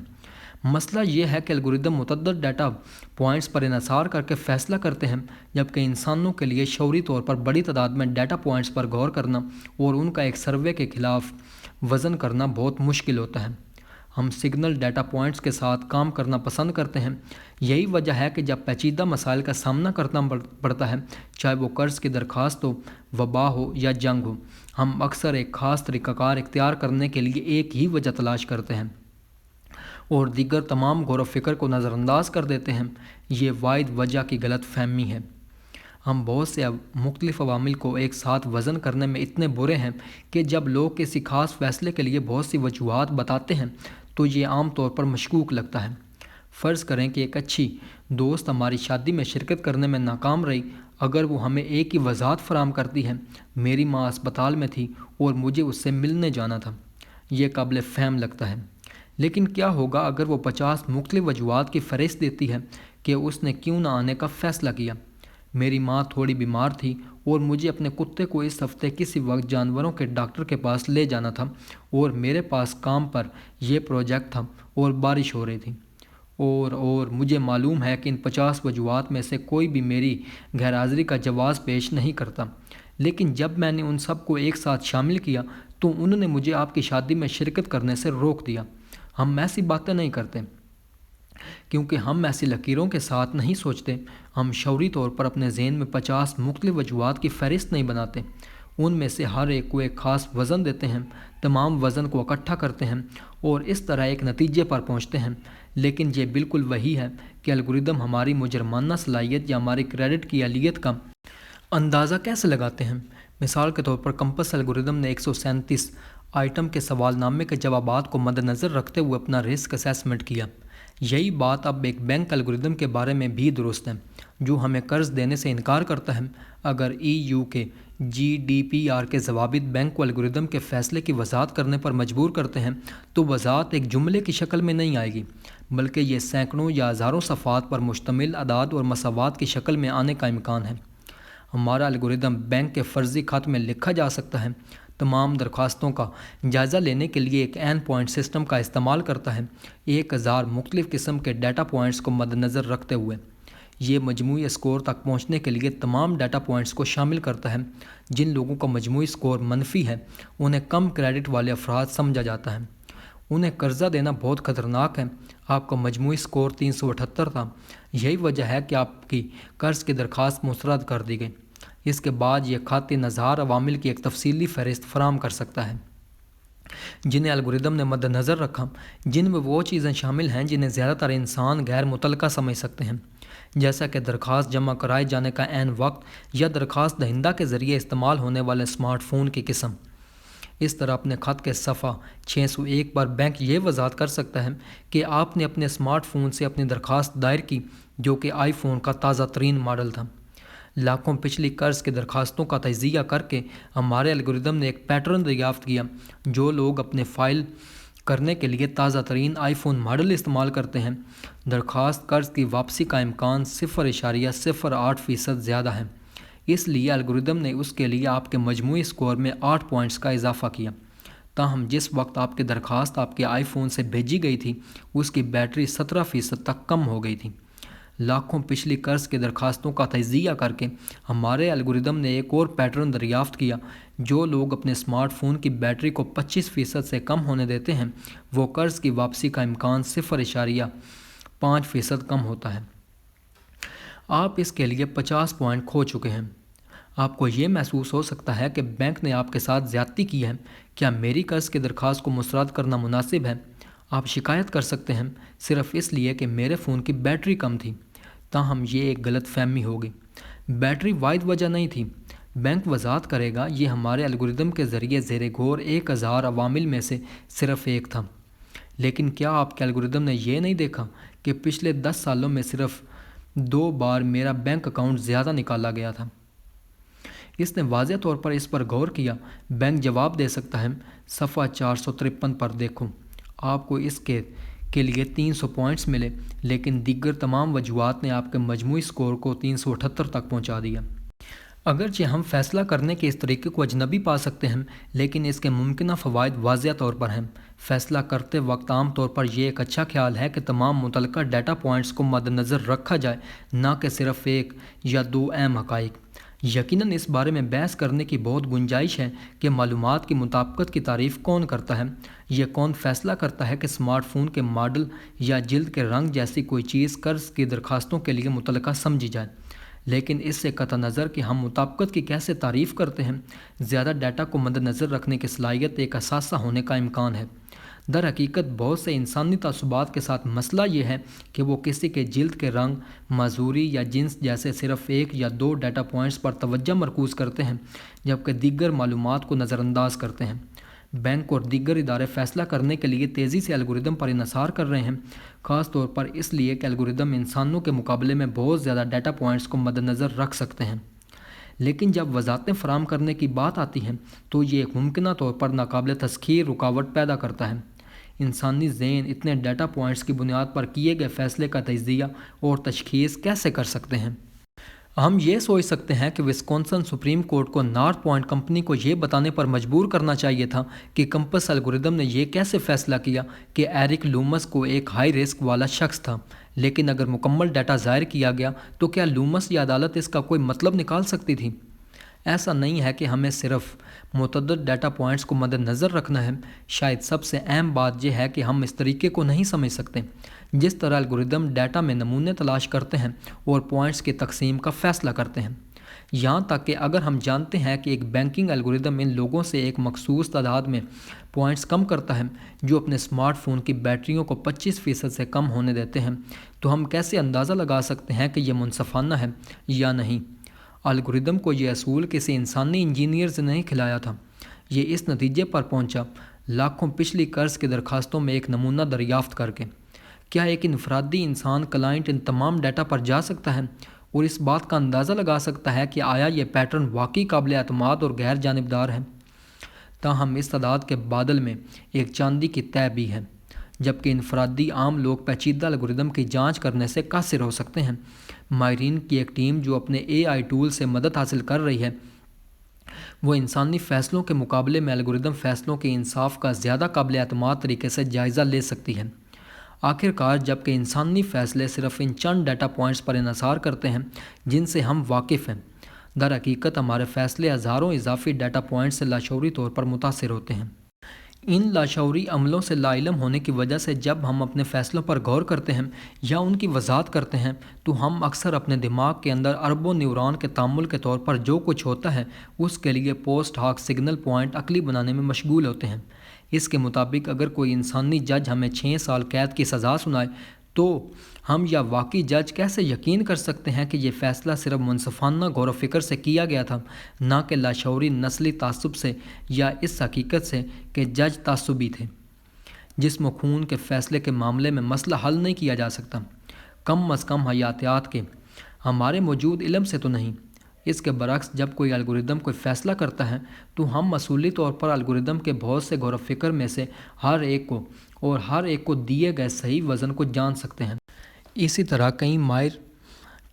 مسئلہ یہ ہے کہ الگوریدم متعدد ڈیٹا پوائنٹس پر انحصار کر کے فیصلہ کرتے ہیں، جبکہ انسانوں کے لیے شعوری طور پر بڑی تعداد میں ڈیٹا پوائنٹس پر غور کرنا اور ان کا ایک سروے کے خلاف وزن کرنا بہت مشکل ہوتا ہے۔ ہم سگنل ڈیٹا پوائنٹس کے ساتھ کام کرنا پسند کرتے ہیں۔ یہی وجہ ہے کہ جب پیچیدہ مسائل کا سامنا کرنا پڑتا ہے، چاہے وہ قرض کی درخواست ہو، وبا ہو یا جنگ ہو، ہم اکثر ایک خاص طریقہ کار اختیار کرنے کے لیے ایک ہی وجہ تلاش کرتے ہیں اور دیگر تمام غور و فکر کو نظر انداز کر دیتے ہیں۔ یہ واحد وجہ کی غلط فہمی ہے۔ ہم بہت سے مختلف عوامل کو ایک ساتھ وزن کرنے میں اتنے برے ہیں کہ جب لوگ کسی خاص فیصلے کے لیے بہت سی وجوہات بتاتے ہیں تو یہ عام طور پر مشکوک لگتا ہے۔ فرض کریں کہ ایک اچھی دوست ہماری شادی میں شرکت کرنے میں ناکام رہی۔ اگر وہ ہمیں ایک ہی وضاحت فراہم کرتی ہے، میری ماں اسپتال میں تھی اور مجھے اس سے ملنے جانا تھا، یہ قابل فہم لگتا ہے۔ لیکن کیا ہوگا اگر وہ 50 مختلف وجوہات کی فہرست دیتی ہے کہ اس نے کیوں نہ آنے کا فیصلہ کیا؟ میری ماں تھوڑی بیمار تھی اور مجھے اپنے کتے کو اس ہفتے کسی وقت جانوروں کے ڈاکٹر کے پاس لے جانا تھا اور میرے پاس کام پر یہ پروجیکٹ تھا اور بارش ہو رہی تھی، اور مجھے معلوم ہے کہ ان 50 وجوہات میں سے کوئی بھی میری غیر حاضری کا جواز پیش نہیں کرتا۔ لیکن جب میں نے ان سب کو ایک ساتھ شامل کیا تو انہوں نے مجھے آپ کی شادی میں شرکت کرنے سے روک دیا۔ ہم ایسی باتیں نہیں کرتے کیونکہ ہم ایسی لکیروں کے ساتھ نہیں سوچتے۔ ہم شعوری طور پر اپنے ذہن میں 50 مختلف وجوہات کی فہرست نہیں بناتے ان میں سے ہر ایک کو ایک خاص وزن دیتے ہیں، تمام وزن کو اکٹھا کرتے ہیں اور اس طرح ایک نتیجے پر پہنچتے ہیں۔ لیکن یہ بالکل وہی ہے کہ الگوریدم ہماری مجرمانہ صلاحیت یا ہماری کریڈٹ کی اہلیت کا اندازہ کیسے لگاتے ہیں۔ مثال کے طور پر کمپس الگوریدم نے 137 آئٹم کے سوال نامے کے جوابات کو مد نظر رکھتے ہوئے اپنا رسک اسیسمنٹ کیا۔ یہی بات اب ایک بینک الگوریدم کے بارے میں بھی درست ہے، جو ہمیں قرض دینے سے انکار کرتا ہے۔ اگر EU کے GDPR کے ضوابط بینک کو الگوریدم کے فیصلے کی وضاحت کرنے پر مجبور کرتے ہیں تو وضاحت ایک جملے کی شکل میں نہیں آئے گی، بلکہ یہ سینکڑوں یا ہزاروں صفحات پر مشتمل اعداد اور مساوات کی شکل میں آنے کا امکان ہے۔ ہمارا الگوریدم بینک کے فرضی خط میں لکھا جا سکتا ہے، تمام درخواستوں کا جائزہ لینے کے لیے ایک اینڈ پوائنٹ سسٹم کا استعمال کرتا ہے، 1000 مختلف قسم کے ڈیٹا پوائنٹس کو مد نظر رکھتے ہوئے۔ یہ مجموعی اسکور تک پہنچنے کے لیے تمام ڈیٹا پوائنٹس کو شامل کرتا ہے۔ جن لوگوں کا مجموعی اسکور منفی ہے انہیں کم کریڈٹ والے افراد سمجھا جاتا ہے، انہیں قرضہ دینا بہت خطرناک ہے۔ آپ کا مجموعی اسکور 378 تھا، یہی وجہ ہے کہ آپ کی قرض کی درخواست مسترد کر دی گئی۔ اس کے بعد یہ خط ان ہزار عوامل کی ایک تفصیلی فہرست فراہم کر سکتا ہے جنہیں الگوریدم نے مد نظر رکھا، جن میں وہ چیزیں شامل ہیں جنہیں زیادہ تر انسان غیر متعلقہ سمجھ سکتے ہیں، جیسا کہ درخواست جمع کرائے جانے کا عین وقت یا درخواست دہندہ کے ذریعے استعمال ہونے والے اسمارٹ فون کی قسم۔ اس طرح اپنے خط کے صفحہ 601 پر بینک یہ وضاحت کر سکتا ہے کہ آپ نے اپنے اسمارٹ فون سے اپنی درخواست دائر کی، جو کہ آئی فون کا تازہ ترین ماڈل تھا۔ لاکھوں پچھلی قرض کی درخواستوں کا تجزیہ کر کے ہمارے الگوریدم نے ایک پیٹرن دریافت کیا۔ جو لوگ اپنے فائل کرنے کے لیے تازہ ترین آئی فون ماڈل استعمال کرتے ہیں، درخواست قرض کی واپسی کا امکان 0.08% زیادہ ہے۔ اس لیے الگوریدم نے اس کے لیے آپ کے مجموعی اسکور میں 8 پوائنٹس کا اضافہ کیا۔ تاہم جس وقت آپ کی درخواست آپ کے آئی فون سے بھیجی گئی تھی اس کی بیٹری 17% تک کم ہو گئی تھی۔ لاکھوں پچھلی قرض کی درخواستوں کا تجزیہ کر کے ہمارے الگوریدم نے ایک اور پیٹرن دریافت کیا۔ جو لوگ اپنے اسمارٹ فون کی بیٹری کو 25% سے کم ہونے دیتے ہیں، وہ قرض کی واپسی کا امکان 0.5% کم ہوتا ہے۔ آپ اس کے لیے 50 پوائنٹ کھو چکے ہیں۔ آپ کو یہ محسوس ہو سکتا ہے کہ بینک نے آپ کے ساتھ زیادتی کی ہے۔ کیا میری قرض کی درخواست کو مسترد کرنا مناسب ہے؟ آپ شکایت کر سکتے ہیں صرف اس لیے کہ میرے فون کی بیٹری کم تھی۔ تاہم یہ ایک غلط فہمی ہوگی، بیٹری واحد وجہ نہیں تھی۔ بینک وضاحت کرے گا یہ ہمارے الگوریدم کے ذریعے زیر غور 1000 عوامل میں سے صرف ایک تھا۔ لیکن کیا آپ کے الگوریدم نے یہ نہیں دیکھا کہ پچھلے 10 سالوں میں صرف 2 بار میرا بینک اکاؤنٹ زیادہ نکالا گیا تھا؟ اس نے واضح طور پر اس پر غور کیا۔ بینک جواب دے سکتا ہے، صفحہ 453 پر دیکھو، آپ کو اس کے لیے 300 پوائنٹس ملے، لیکن دیگر تمام وجوہات نے آپ کے مجموعی اسکور کو 378 تک پہنچا دیا۔ اگرچہ ہم فیصلہ کرنے کے اس طریقے کو اجنبی پا سکتے ہیں، لیکن اس کے ممکنہ فوائد واضح طور پر ہیں۔ فیصلہ کرتے وقت عام طور پر یہ ایک اچھا خیال ہے کہ تمام متعلقہ ڈیٹا پوائنٹس کو مد نظر رکھا جائے، نہ کہ صرف 1 یا 2 اہم حقائق۔ یقیناً اس بارے میں بحث کرنے کی بہت گنجائش ہے کہ معلومات کی مطابقت کی تعریف کون کرتا ہے۔ یہ کون فیصلہ کرتا ہے کہ اسمارٹ فون کے ماڈل یا جلد کے رنگ جیسی کوئی چیز قرض کی درخواستوں کے لیے متعلقہ سمجھی جائے۔ لیکن اس سے قطع نظر کہ ہم مطابقت کی کیسے تعریف کرتے ہیں، زیادہ ڈیٹا کو مد نظر رکھنے کی صلاحیت ایک اثاثہ ہونے کا امکان ہے۔ در حقیقت بہت سے انسانی تعصبات کے ساتھ مسئلہ یہ ہے کہ وہ کسی کے جلد کے رنگ، معذوری یا جنس جیسے صرف 1 یا 2 ڈیٹا پوائنٹس پر توجہ مرکوز کرتے ہیں، جبکہ دیگر معلومات کو نظر انداز کرتے ہیں۔ بینک اور دیگر ادارے فیصلہ کرنے کے لیے تیزی سے الگوریدم پر انحصار کر رہے ہیں، خاص طور پر اس لیے کہ الگوریدم انسانوں کے مقابلے میں بہت زیادہ ڈیٹا پوائنٹس کو مد نظر رکھ سکتے ہیں۔ لیکن جب وضاحتیں فراہم کرنے کی بات آتی ہے تو یہ ایک ممکنہ طور پر ناقابل تسخیر رکاوٹ پیدا کرتا ہے۔ انسانی ذہن اتنے ڈیٹا پوائنٹس کی بنیاد پر کیے گئے فیصلے کا تجزیہ اور تشخیص کیسے کر سکتے ہیں؟ ہم یہ سوچ سکتے ہیں کہ وسکونسن سپریم کورٹ کو نارتھ پوائنٹ کمپنی کو یہ بتانے پر مجبور کرنا چاہیے تھا کہ کمپس الگوریدم نے یہ کیسے فیصلہ کیا کہ ایرک لومس کو ایک ہائی رسک والا شخص تھا، لیکن اگر مکمل ڈیٹا ظاہر کیا گیا تو کیا لومس یا عدالت اس کا کوئی مطلب نکال سکتی تھی؟ ایسا نہیں ہے کہ ہمیں صرف متعدد ڈیٹا پوائنٹس کو مد نظر رکھنا ہے۔ شاید سب سے اہم بات یہ ہے کہ ہم اس طریقے کو نہیں سمجھ سکتے جس طرح الگوریدم ڈیٹا میں نمونے تلاش کرتے ہیں اور پوائنٹس کی تقسیم کا فیصلہ کرتے ہیں۔ یہاں تک کہ اگر ہم جانتے ہیں کہ ایک بینکنگ الگوریدم ان لوگوں سے ایک مخصوص تعداد میں پوائنٹس کم کرتا ہے جو اپنے اسمارٹ فون کی بیٹریوں کو 25% سے کم ہونے دیتے ہیں، تو ہم کیسے اندازہ لگا سکتے ہیں کہ یہ منصفانہ ہے یا نہیں؟ الگوریدم کو یہ اصول کسی انسانی انجینئر سے نہیں کھلایا تھا، یہ اس نتیجے پر پہنچا لاکھوں پچھلی قرض کی درخواستوں میں ایک نمونہ دریافت کر کے۔ کیا ایک انفرادی انسان کلائنٹ ان تمام ڈیٹا پر جا سکتا ہے اور اس بات کا اندازہ لگا سکتا ہے کہ آیا یہ پیٹرن واقعی قابل اعتماد اور غیر جانبدار ہے؟ تاہم اس تعداد کے بادل میں ایک چاندی کی تہ بھی ہے۔ جبکہ انفرادی عام لوگ پیچیدہ الگوریدم کی جانچ کرنے سے قاصر ہو سکتے ہیں، ماہرین کی ایک ٹیم جو اپنے AI ٹول سے مدد حاصل کر رہی ہے، وہ انسانی فیصلوں کے مقابلے میں الگوریدم فیصلوں کے انصاف کا زیادہ قابل اعتماد طریقے سے جائزہ لے سکتی ہے۔ آخر کار، جبکہ انسانی فیصلے صرف ان چند ڈیٹا پوائنٹس پر انحصار کرتے ہیں جن سے ہم واقف ہیں، در حقیقت ہمارے فیصلے ہزاروں اضافی ڈیٹا پوائنٹس سے لاشعوری طور پر متاثر ہوتے ہیں۔ ان لاشعوری عملوں سے لاعلم ہونے کی وجہ سے جب ہم اپنے فیصلوں پر غور کرتے ہیں یا ان کی وضاحت کرتے ہیں تو ہم اکثر اپنے دماغ کے اندر اربوں نیورون کے تعامل کے طور پر جو کچھ ہوتا ہے اس کے لیے پوسٹ ہاک سگنل پوائنٹ عقلی بنانے میں مشغول ہوتے ہیں۔ اس کے مطابق اگر کوئی انسانی جج ہمیں 6 سال قید کی سزا سنائے تو ہم یا واقعی جج کیسے یقین کر سکتے ہیں کہ یہ فیصلہ صرف منصفانہ غور و فکر سے کیا گیا تھا، نہ کہ لاشعوری نسلی تعصب سے یا اس حقیقت سے کہ جج تعصبی تھے؟ جسم و خون کے فیصلے کے معاملے میں مسئلہ حل نہیں کیا جا سکتا، کم از کم حیاتیات کے ہمارے موجود علم سے تو نہیں۔ اس کے برعکس جب کوئی الگوریدم کوئی فیصلہ کرتا ہے تو ہم اصولی طور پر الگوریدم کے بہت سے غور و فکر میں سے ہر ایک کو دیے گئے صحیح وزن کو جان سکتے ہیں۔ اسی طرح کئی ماہر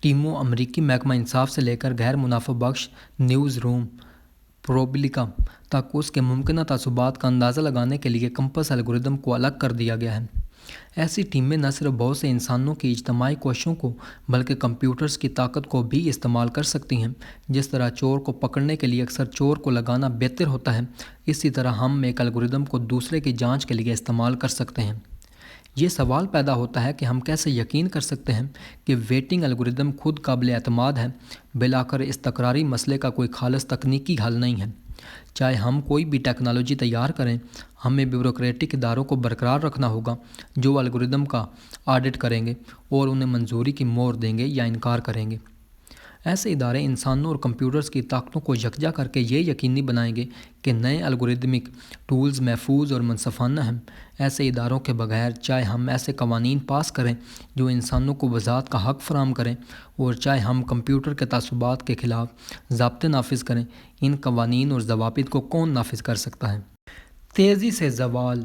ٹیموں امریکی محکمہ انصاف سے لے کر غیر منافع بخش نیوز روم پروبلیکا تک اس کے ممکنہ تعصبات کا اندازہ لگانے کے لیے کمپس الگوریدم کو الگ کر دیا گیا ہے۔ ایسی ٹیمیں نہ صرف بہت سے انسانوں کی اجتماعی کوششوں کو بلکہ کمپیوٹرز کی طاقت کو بھی استعمال کر سکتی ہیں۔ جس طرح چور کو پکڑنے کے لیے اکثر چور کو لگانا بہتر ہوتا ہے، اسی طرح ہم ایک الگوریدم کو دوسرے کی جانچ کے لیے استعمال کر سکتے ہیں۔ یہ سوال پیدا ہوتا ہے کہ ہم کیسے یقین کر سکتے ہیں کہ ویٹنگ الگوریدم خود قابل اعتماد ہے؟ بالآخر اس تکراری مسئلے کا کوئی خالص تکنیکی حل نہیں ہے۔ چاہے ہم کوئی بھی ٹیکنالوجی تیار کریں، ہمیں بیوروکریٹک اداروں کو برقرار رکھنا ہوگا جو الگوریدم کا آڈٹ کریں گے اور انہیں منظوری کی مہر دیں گے یا انکار کریں گے۔ ایسے ادارے انسانوں اور کمپیوٹرز کی طاقتوں کو یکجا کر کے یہ یقینی بنائیں گے کہ نئے الگوریدمک ٹولز محفوظ اور منصفانہ ہیں۔ ایسے اداروں کے بغیر چاہے ہم ایسے قوانین پاس کریں جو انسانوں کو وضاحت کا حق فراہم کریں اور چاہے ہم کمپیوٹر کے تعصبات کے خلاف ضابطے نافذ کریں، ان قوانین اور ضوابط کو کون نافذ کر سکتا ہے؟ تیزی سے زوال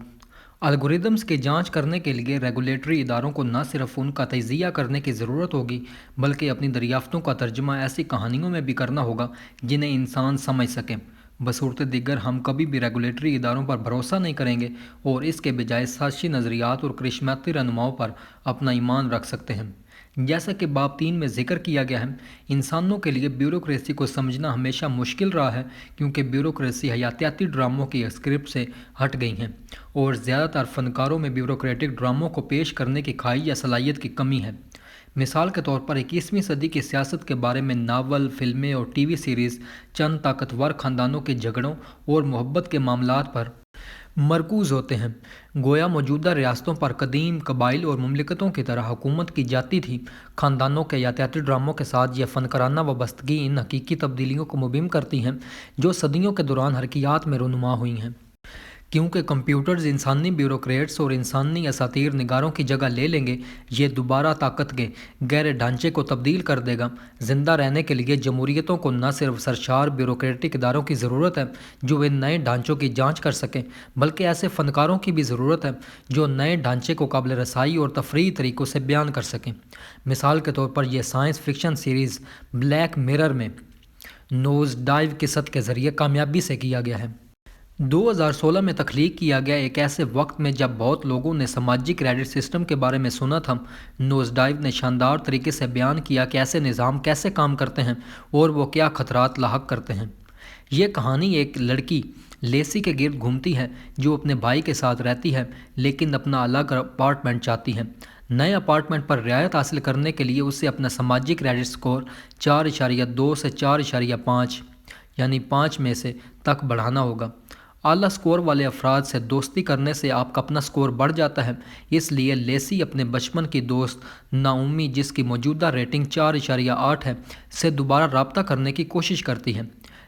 الگوریدمز کی جانچ کرنے کے لیے ریگولیٹری اداروں کو نہ صرف ان کا تجزیہ کرنے کی ضرورت ہوگی بلکہ اپنی دریافتوں کا ترجمہ ایسی کہانیوں میں بھی کرنا ہوگا جنہیں انسان سمجھ سکیں۔ بصورت دیگر ہم کبھی بھی ریگولیٹری اداروں پر بھروسہ نہیں کریں گے اور اس کے بجائے سازشی نظریات اور کرشماتی رہنماؤں پر اپنا ایمان رکھ سکتے ہیں۔ جیسا کہ باب 3 میں ذکر کیا گیا ہے، انسانوں کے لیے بیوروکریسی کو سمجھنا ہمیشہ مشکل رہا ہے کیونکہ بیوروکریسی حیاتیاتی ڈراموں کی اسکرپٹ سے ہٹ گئی ہیں اور زیادہ تر فنکاروں میں بیوروکریٹک ڈراموں کو پیش کرنے کی کھائی یا صلاحیت کی کمی ہے۔ مثال کے طور پر 21ویں صدی کی سیاست کے بارے میں ناول، فلمیں اور ٹی وی سیریز چند طاقتور خاندانوں کے جھگڑوں اور محبت کے معاملات پر مرکوز ہوتے ہیں، گویا موجودہ ریاستوں پر قدیم قبائل اور مملکتوں کی طرح حکومت کی جاتی تھی۔ خاندانوں کے حیاتیاتی ڈراموں کے ساتھ یہ فنکارانہ وابستگی ان حقیقی تبدیلیوں کو مبہم کرتی ہیں جو صدیوں کے دوران حرکیات میں رونما ہوئی ہیں۔ کیونکہ کمپیوٹرز انسانی بیوروکریٹس اور انسانی اساطیر نگاروں کی جگہ لے لیں گے، یہ دوبارہ طاقت کے گہرے ڈھانچے کو تبدیل کر دے گا۔ زندہ رہنے کے لیے جمہوریتوں کو نہ صرف سرشار بیوروکریٹک اداروں کی ضرورت ہے جو ان نئے ڈھانچوں کی جانچ کر سکیں، بلکہ ایسے فنکاروں کی بھی ضرورت ہے جو نئے ڈھانچے کو قابل رسائی اور تفریحی طریقوں سے بیان کر سکیں۔ مثال کے طور پر یہ science fiction series black mirror میں نوز ڈائیو قصت کے ذریعے کامیابی سے کیا گیا ہے۔ 2016 میں تخلیق کیا گیا ایک ایسے وقت میں جب بہت لوگوں نے سماجی کریڈٹ سسٹم کے بارے میں سنا تھا، نوز ڈائیو نے شاندار طریقے سے بیان کیا کہ ایسے نظام کیسے کام کرتے ہیں اور وہ کیا خطرات لاحق کرتے ہیں۔ یہ کہانی ایک لڑکی لیسی کے گرد گھومتی ہے جو اپنے بھائی کے ساتھ رہتی ہے لیکن اپنا الگ اپارٹمنٹ چاہتی ہے۔ نئے اپارٹمنٹ پر رعایت حاصل کرنے کے لیے اسے اپنا سماجی کریڈٹ سکور 4.2 سے 4.5 یعنی 5 میں سے تک بڑھانا ہوگا۔ اعلیٰ سکور والے افراد سے دوستی کرنے سے آپ کا اپنا سکور بڑھ جاتا ہے، اس لیے لیسی اپنے بچپن کی دوست نعومی، جس کی موجودہ ریٹنگ 4.8 ہے، سے دوبارہ رابطہ کرنے کی کوشش کرتی ہے۔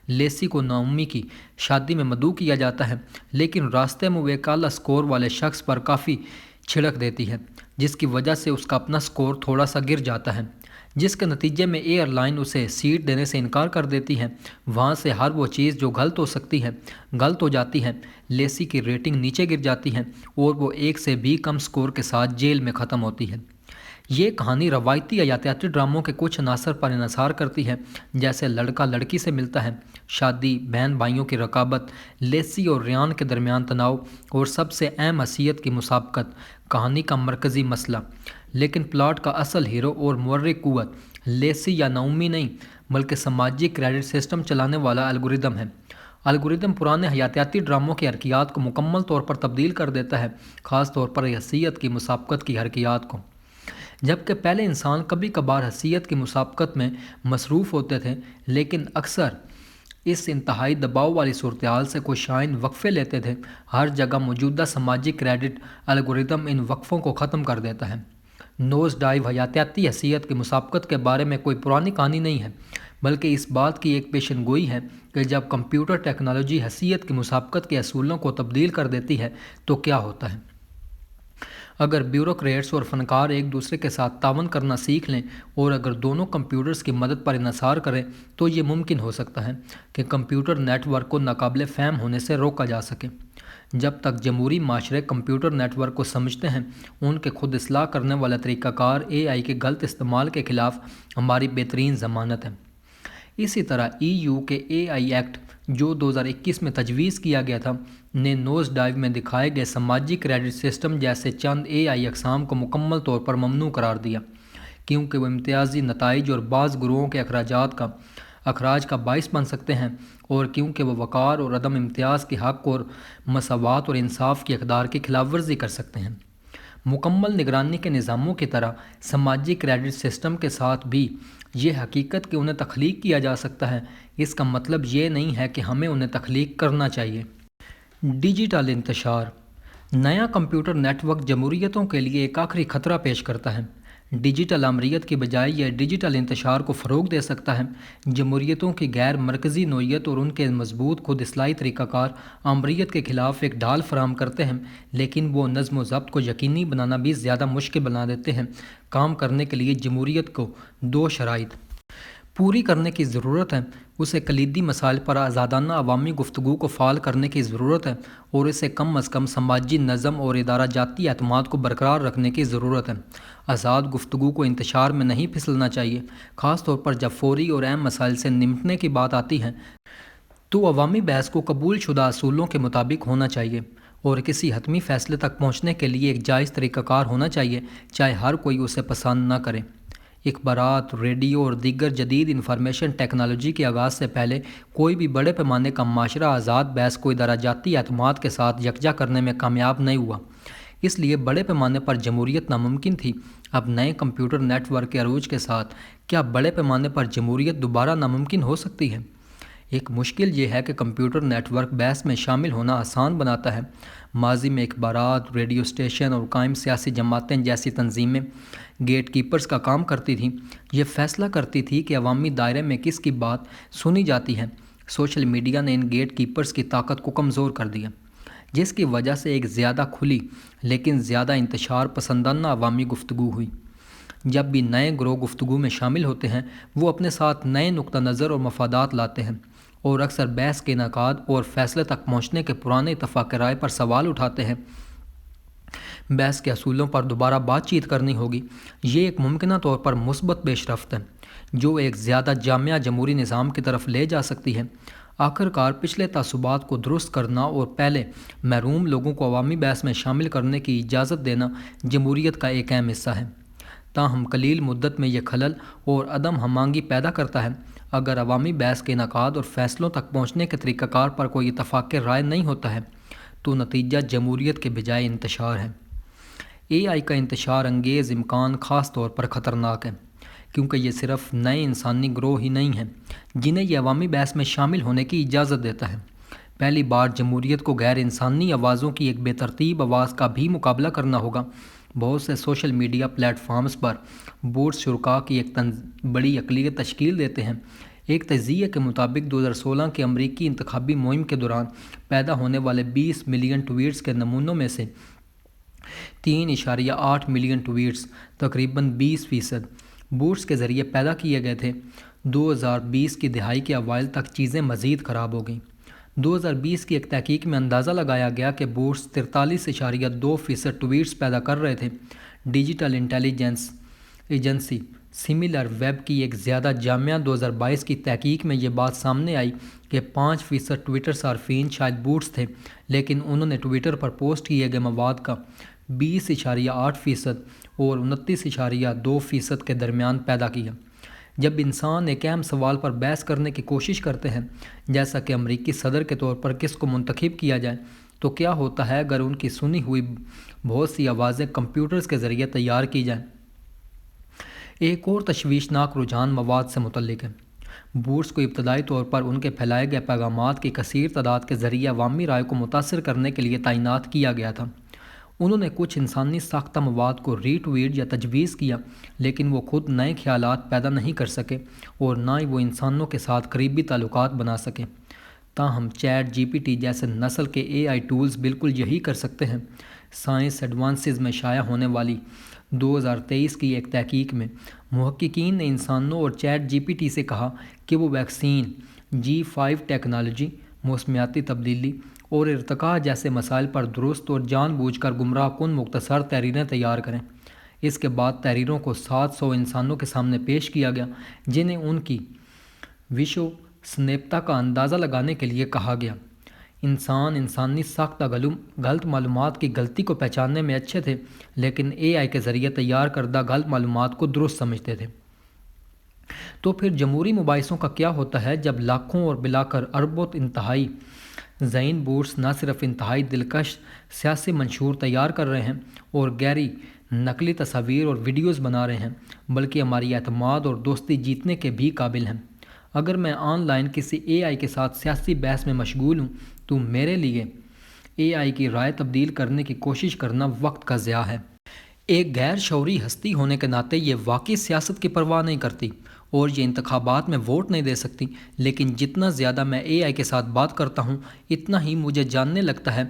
لیسی کو نعومی کی شادی میں مدعو کیا جاتا ہے، لیکن راستے میں وہ ایک اعلیٰ سکور والے شخص پر کافی چھڑک دیتی ہے، جس کی وجہ سے اس کا اپنا سکور تھوڑا سا گر جاتا ہے، جس کے نتیجے میں ایئر لائن اسے سیٹ دینے سے انکار کر دیتی ہے۔ وہاں سے ہر وہ چیز جو غلط ہو سکتی ہے غلط ہو جاتی ہے، لیسی کی ریٹنگ نیچے گر جاتی ہے اور وہ 1 سے بھی کم سکور کے ساتھ جیل میں ختم ہوتی ہے۔ یہ کہانی روایتی حیاتیاتی ڈراموں کے کچھ عناصر پر انحصار کرتی ہے، جیسے لڑکا لڑکی سے ملتا ہے، شادی، بہن بھائیوں کی رقابت، لیسی اور ریان کے درمیان تناؤ، اور سب سے اہم حیثیت کی مسابقت کہانی کا مرکزی مسئلہ۔ لیکن پلاٹ کا اصل ہیرو اور محرک قوت لیسی یا نعومی نہیں، بلکہ سماجی کریڈٹ سسٹم چلانے والا الگوریدم ہے۔ الگوریدم پرانے حیاتیاتی ڈراموں کی حرکیات کو مکمل طور پر تبدیل کر دیتا ہے، خاص طور پر حیثیت کی مسابقت کی حرکیات کو۔ جبکہ پہلے انسان کبھی کبھار حیثیت کی مسابقت میں مصروف ہوتے تھے، لیکن اکثر اس انتہائی دباؤ والی صورتحال سے کچھ شائن وقفے لیتے تھے، ہر جگہ موجودہ سماجی کریڈٹ الگوریدم ان وقفوں کو ختم کر دیتا ہے۔ نوز ڈائیو حیاتیاتی حیثیت کی مسابقت کے بارے میں کوئی پرانی کہانی نہیں ہے، بلکہ اس بات کی ایک پیشن گوئی ہے کہ جب کمپیوٹر ٹیکنالوجی حیثیت کی مسابقت کے اصولوں کو تبدیل کر دیتی ہے تو کیا ہوتا ہے۔ اگر بیوروکریٹس اور فنکار ایک دوسرے کے ساتھ تعاون کرنا سیکھ لیں اور اگر دونوں کمپیوٹرز کی مدد پر انحصار کریں تو یہ ممکن ہو سکتا ہے کہ کمپیوٹر نیٹ ورک کو ناقابل فہم ہونے سے روکا جا سکے۔ جب تک جمہوری معاشرے کمپیوٹر نیٹ ورک کو سمجھتے ہیں، ان کے خود اصلاح کرنے والا طریقہ کار AI کے غلط استعمال کے خلاف ہماری بہترین ضمانت ہے۔ اسی طرح EU کے AI ایکٹ جو 2021 میں تجویز کیا گیا تھا نے نوز ڈائیو میں دکھائے گئے سماجی کریڈٹ سسٹم جیسے چند AI اقسام کو مکمل طور پر ممنوع قرار دیا، کیونکہ وہ امتیازی نتائج اور بعض گروہوں کے اخراج کا باعث بن سکتے ہیں، اور کیونکہ وہ وقار اور عدم امتیاز کے حق اور مساوات اور انصاف کی اقدار کی خلاف ورزی کر سکتے ہیں۔ مکمل نگرانی کے نظاموں کی طرح سماجی کریڈٹ سسٹم کے ساتھ بھی یہ حقیقت کہ انہیں تخلیق کیا جا سکتا ہے، اس کا مطلب یہ نہیں ہے کہ ہمیں انہیں تخلیق کرنا چاہیے۔ ڈیجیٹل انتشار۔ نیا کمپیوٹر نیٹ ورک جمہوریتوں کے لیے ایک آخری خطرہ پیش کرتا ہے۔ ڈیجیٹل آمریت کی بجائے یہ ڈیجیٹل انتشار کو فروغ دے سکتا ہے۔ جمہوریتوں کی غیر مرکزی نوعیت اور ان کے مضبوط خود اصلاحی طریقہ کار آمریت کے خلاف ایک ڈھال فراہم کرتے ہیں، لیکن وہ نظم و ضبط کو یقینی بنانا بھی زیادہ مشکل بنا دیتے ہیں۔ کام کرنے کے لیے جمہوریت کو 2 شرائط پوری کرنے کی ضرورت ہے: اسے کلیدی مسائل پر آزادانہ عوامی گفتگو کو فعال کرنے کی ضرورت ہے، اور اسے کم از کم سماجی نظم اور ادارہ جاتی اعتماد کو برقرار رکھنے کی ضرورت ہے۔ آزاد گفتگو کو انتشار میں نہیں پھسلنا چاہیے، خاص طور پر جب فوری اور اہم مسائل سے نمٹنے کی بات آتی ہے تو عوامی بحث کو قبول شدہ اصولوں کے مطابق ہونا چاہیے اور کسی حتمی فیصلے تک پہنچنے کے لیے ایک جائز طریقہ کار ہونا چاہیے، چاہے ہر کوئی اسے پسند نہ کرے۔ اخبارات، ریڈیو اور دیگر جدید انفارمیشن ٹیکنالوجی کے آغاز سے پہلے کوئی بھی بڑے پیمانے کا معاشرہ آزاد بحث کو ادارہ جاتی اعتماد کے ساتھ یکجا کرنے میں کامیاب نہیں ہوا، اس لیے بڑے پیمانے پر جمہوریت ناممکن تھی۔ اب نئے کمپیوٹر نیٹ ورک کے عروج کے ساتھ کیا بڑے پیمانے پر جمہوریت دوبارہ ناممکن ہو سکتی ہے؟ ایک مشکل یہ ہے کہ کمپیوٹر نیٹ ورک بحث میں شامل ہونا آسان بناتا ہے۔ ماضی میں اخبارات، ریڈیو اسٹیشن اور قائم سیاسی جماعتیں جیسی تنظیمیں گیٹ کیپرز کا کام کرتی تھیں۔ یہ فیصلہ کرتی تھی کہ عوامی دائرے میں کس کی بات سنی جاتی ہے۔ سوشل میڈیا نے ان گیٹ کیپرز کی طاقت کو کمزور کر دیا، جس کی وجہ سے ایک زیادہ کھلی لیکن زیادہ انتشار پسندانہ عوامی گفتگو ہوئی۔ جب بھی نئے گروہ گفتگو میں شامل ہوتے ہیں، وہ اپنے ساتھ نئے نقطہ نظر اور مفادات لاتے ہیں، اور اکثر بحث کے انعقاد اور فیصلے تک پہنچنے کے پرانے اتفاق رائے پر سوال اٹھاتے ہیں۔ بحث کے اصولوں پر دوبارہ بات چیت کرنی ہوگی۔ یہ ایک ممکنہ طور پر مثبت پیش رفت ہے جو ایک زیادہ جامع جمہوری نظام کی طرف لے جا سکتی ہے۔ آخر کار پچھلے تعصبات کو درست کرنا اور پہلے محروم لوگوں کو عوامی بحث میں شامل کرنے کی اجازت دینا جمہوریت کا ایک اہم حصہ ہے۔ تاہم قلیل مدت میں یہ خلل اور عدم ہم آہنگی پیدا کرتا ہے۔ اگر عوامی بحث کے انعقاد اور فیصلوں تک پہنچنے کے طریقہ کار پر کوئی اتفاق رائے نہیں ہوتا ہے تو نتیجہ جمہوریت کے بجائے انتشار ہے۔ اے آئی کا انتشار انگیز امکان خاص طور پر خطرناک ہے، کیونکہ یہ صرف نئے انسانی گروہ ہی نہیں ہیں جنہیں یہ عوامی بحث میں شامل ہونے کی اجازت دیتا ہے۔ پہلی بار جمہوریت کو غیر انسانی آوازوں کی ایک بے ترتیب آواز کا بھی مقابلہ کرنا ہوگا۔ بہت سے سوشل میڈیا پلیٹ فارمز پر بوٹس شرکاء کی ایک بڑی اقلیت تشکیل دیتے ہیں۔ ایک تجزیے کے مطابق 2016 کے امریکی انتخابی مہم کے دوران پیدا ہونے والے 20 ملین ٹویٹس کے نمونوں میں سے 3.8 ملین ٹویٹس، تقریباً 20%، بوٹس کے ذریعے پیدا کیے گئے تھے۔ 2020 کی دہائی کے اوائل تک چیزیں مزید خراب ہو گئیں۔ 2020 کی ایک تحقیق میں اندازہ لگایا گیا کہ بوٹس 43.2% ٹویٹس پیدا کر رہے تھے۔ Digital intelligence agency similar web کی ایک زیادہ جامع 2022 کی تحقیق میں یہ بات سامنے آئی کہ 5% ٹویٹر صارفین شاید بوٹس تھے، لیکن انہوں نے ٹویٹر پر پوسٹ کیے گئے مواد کا 20.8% اور 29.2% کے درمیان پیدا کیا۔ جب انسان ایک اہم سوال پر بحث کرنے کی کوشش کرتے ہیں، جیسا کہ امریکی صدر کے طور پر کس کو منتخب کیا جائے، تو کیا ہوتا ہے اگر ان کی سنی ہوئی بہت سی آوازیں کمپیوٹرز کے ذریعے تیار کی جائیں؟ ایک اور تشویشناک رجحان مواد سے متعلق ہے۔ بوٹس کو ابتدائی طور پر ان کے پھیلائے گئے پیغامات کی کثیر تعداد کے ذریعے عوامی رائے کو متاثر کرنے کے لیے تعینات کیا گیا تھا۔ انہوں نے کچھ انسانی ساختہ مواد کو ری ٹویٹ یا تجویز کیا، لیکن وہ خود نئے خیالات پیدا نہیں کر سکے اور نہ ہی وہ انسانوں کے ساتھ قریبی تعلقات بنا سکے۔ تاہم چیٹ جی پی ٹی جیسے نسل کے اے آئی ٹولز بالکل یہی کر سکتے ہیں۔ سائنس ایڈوانسز میں شائع ہونے والی 2023 کی ایک تحقیق میں محققین نے انسانوں اور چیٹ جی پی ٹی سے کہا کہ وہ ویکسین، G5 ٹیکنالوجی، موسمیاتی تبدیلی اور ارتقاء جیسے مسائل پر درست اور جان بوجھ کر گمراہ کن مختصر تحریریں تیار کریں۔ اس کے بعد تحریروں کو 700 انسانوں کے سامنے پیش کیا گیا، جنہیں ان کی وشوسنییتا کا اندازہ لگانے کے لیے کہا گیا۔ انسان انسانی ساختہ غلط معلومات کی غلطی کو پہچاننے میں اچھے تھے، لیکن اے آئی کے ذریعے تیار کردہ غلط معلومات کو درست سمجھتے تھے۔ تو پھر جمہوری مباحثوں کا کیا ہوتا ہے جب لاکھوں اور بلا کر اربوں انتہائی ذہین بوٹس نہ صرف انتہائی دلکش سیاسی منشور تیار کر رہے ہیں اور گہری نقلی تصاویر اور ویڈیوز بنا رہے ہیں، بلکہ ہماری اعتماد اور دوستی جیتنے کے بھی قابل ہیں؟ اگر میں آن لائن کسی اے آئی کے ساتھ سیاسی بحث میں مشغول ہوں تو میرے لیے اے آئی کی رائے تبدیل کرنے کی کوشش کرنا وقت کا ضیاع ہے۔ ایک غیر شعوری ہستی ہونے کے ناطے یہ واقعی سیاست کی پرواہ نہیں کرتی اور یہ انتخابات میں ووٹ نہیں دے سکتی، لیکن جتنا زیادہ میں اے آئی کے ساتھ بات کرتا ہوں، اتنا ہی مجھے جاننے لگتا ہے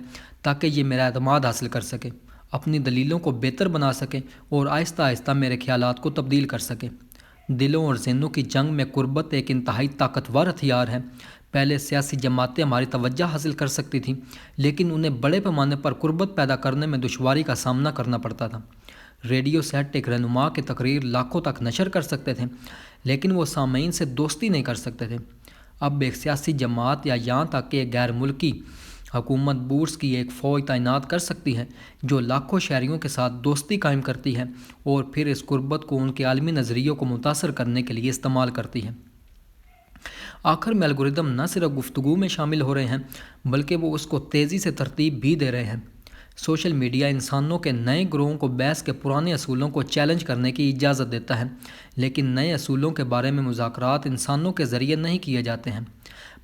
تاکہ یہ میرا اعتماد حاصل کر سکے، اپنی دلیلوں کو بہتر بنا سکے اور آہستہ آہستہ میرے خیالات کو تبدیل کر سکے۔ دلوں اور ذہنوں کی جنگ میں قربت ایک انتہائی طاقتور ہتھیار ہے۔ پہلے سیاسی جماعتیں ہماری توجہ حاصل کر سکتی تھیں، لیکن انہیں بڑے پیمانے پر قربت پیدا کرنے میں دشواری کا سامنا کرنا پڑتا تھا۔ ریڈیو سیٹ ایک رہنما کی تقریر لاکھوں تک نشر کر سکتے تھے، لیکن وہ سامعین سے دوستی نہیں کر سکتے تھے۔ اب ایک سیاسی جماعت یا یہاں تک کہ ایک غیر ملکی حکومت بوٹس کی ایک فوج تعینات کر سکتی ہے جو لاکھوں شہریوں کے ساتھ دوستی قائم کرتی ہے اور پھر اس قربت کو ان کے عالمی نظریوں کو متاثر کرنے کے لیے استعمال کرتی ہے۔ آخر میں الگوریدم نہ صرف گفتگو میں شامل ہو رہے ہیں، بلکہ وہ اس کو تیزی سے ترتیب بھی دے رہے ہیں۔ سوشل میڈیا انسانوں کے نئے گروہوں کو بحث کے پرانے اصولوں کو چیلنج کرنے کی اجازت دیتا ہے، لیکن نئے اصولوں کے بارے میں مذاکرات انسانوں کے ذریعے نہیں کیے جاتے ہیں،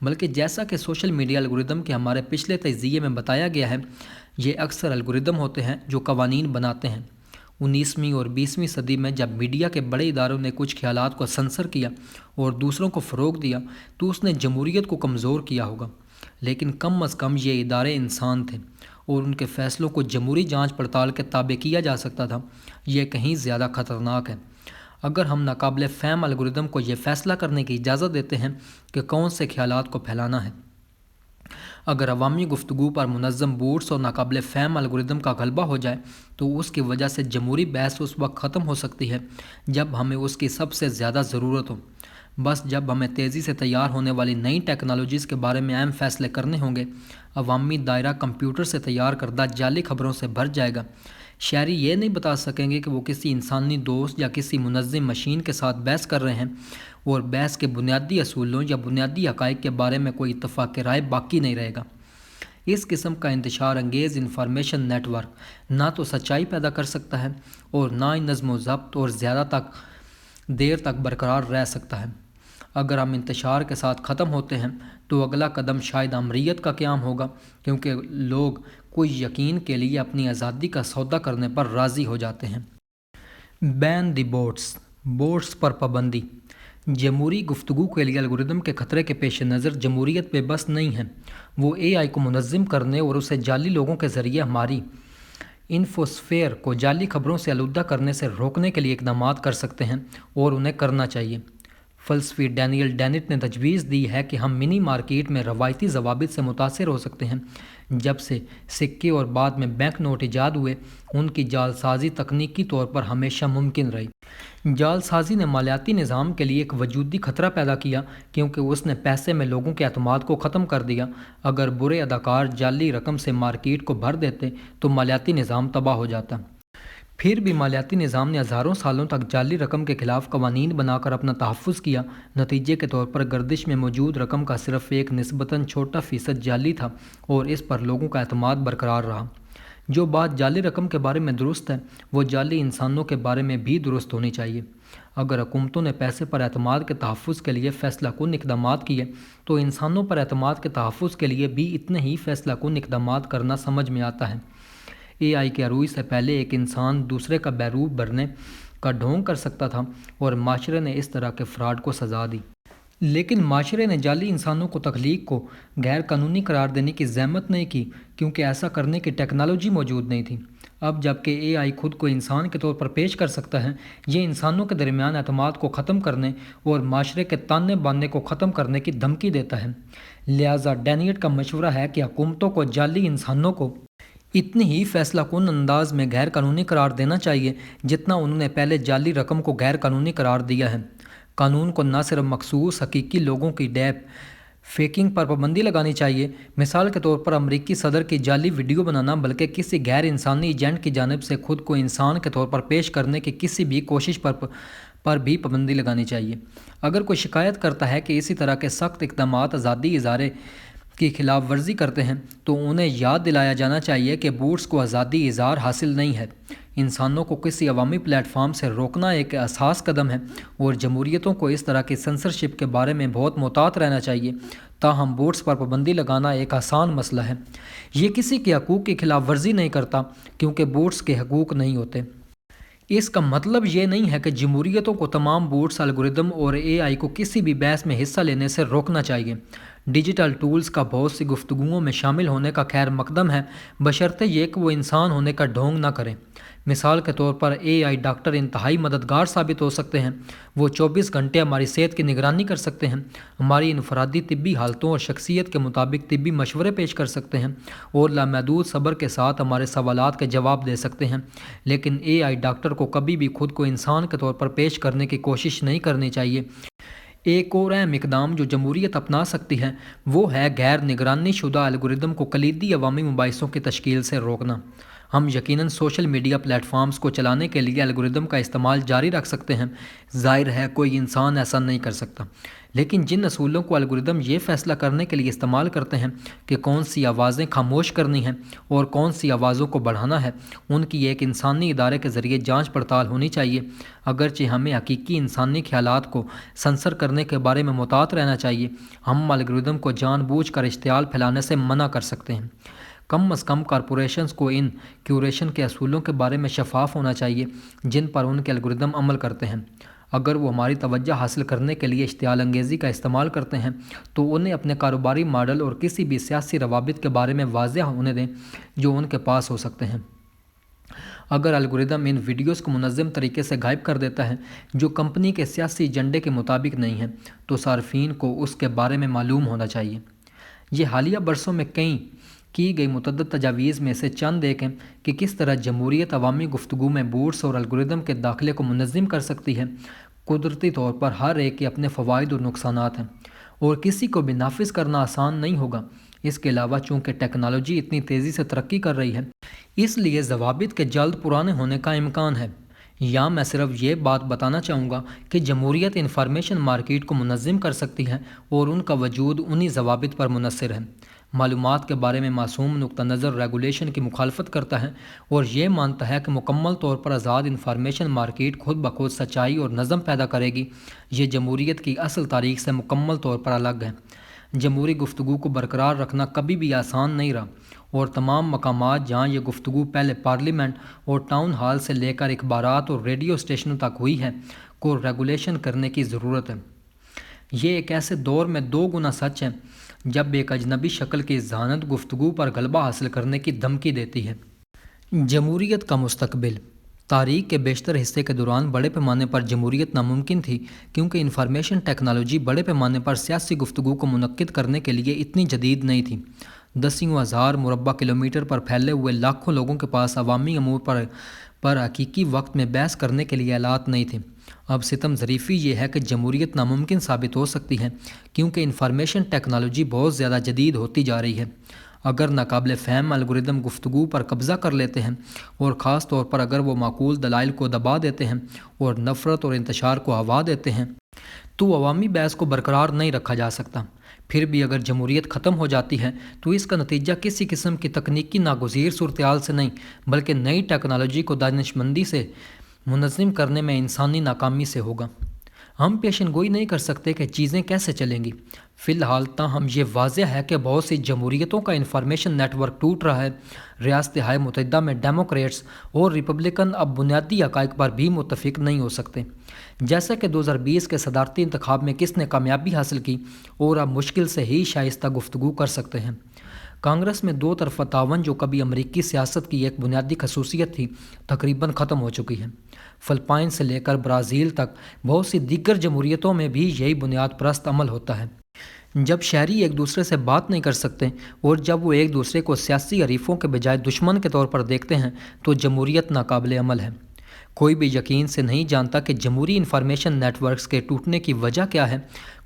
بلکہ جیسا کہ سوشل میڈیا الگوریدم کے ہمارے پچھلے تجزیے میں بتایا گیا ہے، یہ اکثر الگوریدم ہوتے ہیں جو قوانین بناتے ہیں۔ 19ویں اور 20ویں صدی میں جب میڈیا کے بڑے اداروں نے کچھ خیالات کو سنسر کیا اور دوسروں کو فروغ دیا تو اس نے جمہوریت کو کمزور کیا ہوگا، لیکن کم از کم یہ ادارے انسان تھے اور ان کے فیصلوں کو جمہوری جانچ پڑتال کے تابع کیا جا سکتا تھا۔ یہ کہیں زیادہ خطرناک ہے اگر ہم ناقابل فہم الگوریدم کو یہ فیصلہ کرنے کی اجازت دیتے ہیں کہ کون سے خیالات کو پھیلانا ہے۔ اگر عوامی گفتگو پر منظم بوٹس اور ناقابل فہم الگوریدم کا غلبہ ہو جائے تو اس کی وجہ سے جمہوری بحث اس وقت ختم ہو سکتی ہے جب ہمیں اس کی سب سے زیادہ ضرورت ہو۔ بس جب ہمیں تیزی سے تیار ہونے والی نئی ٹیکنالوجیز کے بارے میں اہم فیصلے کرنے ہوں گے، عوامی دائرہ کمپیوٹر سے تیار کردہ جعلی خبروں سے بھر جائے گا۔ شہری یہ نہیں بتا سکیں گے کہ وہ کسی انسانی دوست یا کسی منظم مشین کے ساتھ بحث کر رہے ہیں، اور بحث کے بنیادی اصولوں یا بنیادی حقائق کے بارے میں کوئی اتفاق رائے باقی نہیں رہے گا۔ اس قسم کا انتشار انگیز انفارمیشن نیٹ ورک نہ تو سچائی پیدا کر سکتا ہے اور نہ ہی نظم و ضبط اور زیادہ دیر تک برقرار رہ سکتا ہے۔ اگر ہم انتشار کے ساتھ ختم ہوتے ہیں تو اگلا قدم شاید امریت کا قیام ہوگا، کیونکہ لوگ کوئی یقین کے لیے اپنی آزادی کا سودا کرنے پر راضی ہو جاتے ہیں۔ بین دی بوٹس پر پابندی۔ جمہوری گفتگو کے لیے الگوریدم کے خطرے کے پیش نظر جمہوریت بے بس نہیں ہے۔ وہ اے آئی کو منظم کرنے اور اسے جعلی لوگوں کے ذریعے ہماری انفوسفیئر کو جعلی خبروں سے آلودہ کرنے سے روکنے کے لیے اقدامات کر سکتے ہیں، اور انہیں کرنا چاہیے۔ فلسفی ڈینیل ڈینٹ نے تجویز دی ہے کہ ہم منی مارکیٹ میں روایتی ضوابط سے متاثر ہو سکتے ہیں۔ جب سے سکے اور بعد میں بینک نوٹ ایجاد ہوئے، ان کی جعل سازی تکنیکی طور پر ہمیشہ ممکن رہی۔ جعل سازی نے مالیاتی نظام کے لیے ایک وجودی خطرہ پیدا کیا، کیونکہ اس نے پیسے میں لوگوں کے اعتماد کو ختم کر دیا۔ اگر برے اداکار جعلی رقم سے مارکیٹ کو بھر دیتے تو مالیاتی نظام تباہ ہو جاتا۔ پھر بھی مالیاتی نظام نے ہزاروں سالوں تک جعلی رقم کے خلاف قوانین بنا کر اپنا تحفظ کیا۔ نتیجے کے طور پر گردش میں موجود رقم کا صرف ایک نسبتاً چھوٹا فیصد جعلی تھا، اور اس پر لوگوں کا اعتماد برقرار رہا۔ جو بات جعلی رقم کے بارے میں درست ہے، وہ جعلی انسانوں کے بارے میں بھی درست ہونی چاہیے۔ اگر حکومتوں نے پیسے پر اعتماد کے تحفظ کے لیے فیصلہ کن اقدامات کیے، تو انسانوں پر اعتماد کے تحفظ کے لیے بھی اتنے ہی فیصلہ کن اقدامات کرنا سمجھ میں آتا ہے۔ اے آئی کے عروج سے پہلے ایک انسان دوسرے کا بیروب بھرنے کا ڈھونگ کر سکتا تھا، اور معاشرے نے اس طرح کے فراڈ کو سزا دی۔ لیکن معاشرے نے جعلی انسانوں کو تخلیق کو غیر قانونی قرار دینے کی زحمت نہیں کی، کیونکہ ایسا کرنے کی ٹیکنالوجی موجود نہیں تھی۔ اب جب کہ اے آئی خود کو انسان کے طور پر پیش کر سکتا ہے، یہ انسانوں کے درمیان اعتماد کو ختم کرنے اور معاشرے کے تانے بانے کو ختم کرنے کی دھمکی دیتا ہے۔ لہٰذا ڈینیٹ کا مشورہ ہے کہ حکومتوں کو جعلی انسانوں کو اتنی ہی فیصلہ کن انداز میں غیر قانونی قرار دینا چاہیے جتنا انہوں نے پہلے جعلی رقم کو غیر قانونی قرار دیا ہے۔ قانون کو نہ صرف مخصوص حقیقی لوگوں کی ڈیپ فیکنگ پر پابندی لگانی چاہیے، مثال کے طور پر امریکی صدر کی جعلی ویڈیو بنانا، بلکہ کسی غیر انسانی ایجنٹ کی جانب سے خود کو انسان کے طور پر پیش کرنے کی کسی بھی کوشش پر بھی پابندی لگانی چاہیے۔ اگر کوئی شکایت کرتا ہے کہ اسی طرح کے سخت اقدامات آزادی اظہار کی خلاف ورزی کرتے ہیں، تو انہیں یاد دلایا جانا چاہیے کہ بوٹس کو آزادی اظہار حاصل نہیں ہے۔ انسانوں کو کسی عوامی پلیٹ فارم سے روکنا ایک حساس قدم ہے، اور جمہوریتوں کو اس طرح کی سنسرشپ کے بارے میں بہت محتاط رہنا چاہیے۔ تاہم بوٹس پر پابندی لگانا ایک آسان مسئلہ ہے۔ یہ کسی کے حقوق کی خلاف ورزی نہیں کرتا، کیونکہ بوٹس کے حقوق نہیں ہوتے۔ اس کا مطلب یہ نہیں ہے کہ جمہوریتوں کو تمام بوٹس الگوریدم اور اے آئی کو کسی بھی بحث میں حصہ لینے سے روکنا چاہیے۔ ڈیجیٹل ٹولز کا بہت سی گفتگوؤں میں شامل ہونے کا خیر مقدم ہے، بشرطے یہ کہ وہ انسان ہونے کا ڈھونگ نہ کریں۔ مثال کے طور پر اے آئی ڈاکٹر انتہائی مددگار ثابت ہو سکتے ہیں۔ وہ 24 گھنٹے ہماری صحت کی نگرانی کر سکتے ہیں، ہماری انفرادی طبی حالتوں اور شخصیت کے مطابق طبی مشورے پیش کر سکتے ہیں، اور لامحدود صبر کے ساتھ ہمارے سوالات کے جواب دے سکتے ہیں۔ لیکن اے آئی ڈاکٹر کو کبھی بھی خود کو انسان کے طور پر پیش کرنے کی کوشش نہیں کرنی چاہیے۔ ایک اور اہم اقدام جو جمہوریت اپنا سکتی ہے، وہ ہے غیر نگرانی شدہ الگوریدم کو کلیدی عوامی مباحثوں کی تشکیل سے روکنا۔ ہم یقیناً سوشل میڈیا پلیٹ فارمز کو چلانے کے لیے الگوریدم کا استعمال جاری رکھ سکتے ہیں۔ ظاہر ہے کوئی انسان ایسا نہیں کر سکتا، لیکن جن اصولوں کو الگوریدم یہ فیصلہ کرنے کے لیے استعمال کرتے ہیں کہ کون سی آوازیں خاموش کرنی ہیں اور کون سی آوازوں کو بڑھانا ہے، ان کی ایک انسانی ادارے کے ذریعے جانچ پڑتال ہونی چاہیے۔ اگرچہ ہمیں حقیقی انسانی خیالات کو سنسر کرنے کے بارے میں محتاط رہنا چاہیے، ہم الگوریدم کو جان بوجھ کر اشتعال پھیلانے سے منع کر سکتے ہیں۔ کم از کم کارپوریشنز کو ان کیوریشن کے اصولوں کے بارے میں شفاف ہونا چاہیے جن پر ان کے الگوریدم عمل کرتے ہیں۔ اگر وہ ہماری توجہ حاصل کرنے کے لیے اشتعال انگیزی کا استعمال کرتے ہیں، تو انہیں اپنے کاروباری ماڈل اور کسی بھی سیاسی روابط کے بارے میں واضح ہونے دیں جو ان کے پاس ہو سکتے ہیں۔ اگر الگوریدم ان ویڈیوز کو منظم طریقے سے غائب کر دیتا ہے جو کمپنی کے سیاسی ایجنڈے کے مطابق نہیں ہیں، تو صارفین کو اس کے بارے میں معلوم ہونا چاہیے۔ یہ حالیہ برسوں میں کی گئی متعدد تجاویز میں سے چند ایک ہیں کہ کس طرح جمہوریت عوامی گفتگو میں بوٹس اور الگوریدم کے داخلے کو منظم کر سکتی ہے۔ قدرتی طور پر ہر ایک کے اپنے فوائد اور نقصانات ہیں، اور کسی کو بھی نافذ کرنا آسان نہیں ہوگا۔ اس کے علاوہ چونکہ ٹیکنالوجی اتنی تیزی سے ترقی کر رہی ہے، اس لیے ضوابط کے جلد پرانے ہونے کا امکان ہے۔ یا میں صرف یہ بات بتانا چاہوں گا کہ جمہوریت انفارمیشن مارکیٹ کو منظم کر سکتی ہے، اور ان کا وجود انہی ضوابط پر منحصر ہے۔ معلومات کے بارے میں معصوم نقطہ نظر ریگولیشن کی مخالفت کرتا ہے اور یہ مانتا ہے کہ مکمل طور پر آزاد انفارمیشن مارکیٹ خود بخود سچائی اور نظم پیدا کرے گی۔ یہ جمہوریت کی اصل تاریخ سے مکمل طور پر الگ ہے۔ جمہوری گفتگو کو برقرار رکھنا کبھی بھی آسان نہیں رہا، اور تمام مقامات جہاں یہ گفتگو پہلے پارلیمنٹ اور ٹاؤن ہال سے لے کر اخبارات اور ریڈیو اسٹیشنوں تک ہوئی ہے، کو ریگولیشن کرنے کی ضرورت ہے۔ یہ ایک ایسے دور میں دو گنا سچ ہے جب ایک اجنبی شکل کی ذہانت گفتگو پر غلبہ حاصل کرنے کی دھمکی دیتی ہے۔ جمہوریت کا مستقبل۔ تاریخ کے بیشتر حصے کے دوران بڑے پیمانے پر جمہوریت ناممکن تھی، کیونکہ انفارمیشن ٹیکنالوجی بڑے پیمانے پر سیاسی گفتگو کو منعقد کرنے کے لیے اتنی جدید نہیں تھی۔ دسیوں ہزار مربع کلومیٹر پر پھیلے ہوئے لاکھوں لوگوں کے پاس عوامی امور پر حقیقی وقت میں بحث کرنے کے لیے آلات نہیں تھے۔ اب ستم ظریفی یہ ہے کہ جمہوریت ناممکن ثابت ہو سکتی ہے، کیونکہ انفارمیشن ٹیکنالوجی بہت زیادہ جدید ہوتی جا رہی ہے۔ اگر ناقابل فہم الگوریدم گفتگو پر قبضہ کر لیتے ہیں، اور خاص طور پر اگر وہ معقول دلائل کو دبا دیتے ہیں اور نفرت اور انتشار کو ہوا دیتے ہیں، تو عوامی بحث کو برقرار نہیں رکھا جا سکتا۔ پھر بھی اگر جمہوریت ختم ہو جاتی ہے تو اس کا نتیجہ کسی قسم کی تکنیکی ناگزیر صورتحال سے نہیں، بلکہ نئی ٹیکنالوجی کو دانشمندی سے منظم کرنے میں انسانی ناکامی سے ہوگا۔ ہم پیشن گوئی نہیں کر سکتے کہ چیزیں کیسے چلیں گی۔ فی الحال تاہم یہ واضح ہے کہ بہت سی جمہوریتوں کا انفارمیشن نیٹ ورک ٹوٹ رہا ہے۔ ریاستہائے متحدہ میں ڈیموکریٹس اور ریپبلکن اب بنیادی حقائق پر بھی متفق نہیں ہو سکتے، جیسا کہ 2020 کے صدارتی انتخاب میں کس نے کامیابی حاصل کی، اور اب مشکل سے ہی شائستہ گفتگو کر سکتے ہیں۔ کانگریس میں دو طرفہ تعاون، جو کبھی امریکی سیاست کی ایک بنیادی خصوصیت تھی، تقریباً ختم ہو چکی ہے۔ فلپائن سے لے کر برازیل تک بہت سی دیگر جمہوریتوں میں بھی یہی بنیاد پرست عمل ہوتا ہے۔ جب شہری ایک دوسرے سے بات نہیں کر سکتے اور جب وہ ایک دوسرے کو سیاسی حریفوں کے بجائے دشمن کے طور پر دیکھتے ہیں، تو جمہوریت ناقابل عمل ہے۔ کوئی بھی یقین سے نہیں جانتا کہ جمہوری انفارمیشن نیٹ ورکس کے ٹوٹنے کی وجہ کیا ہے۔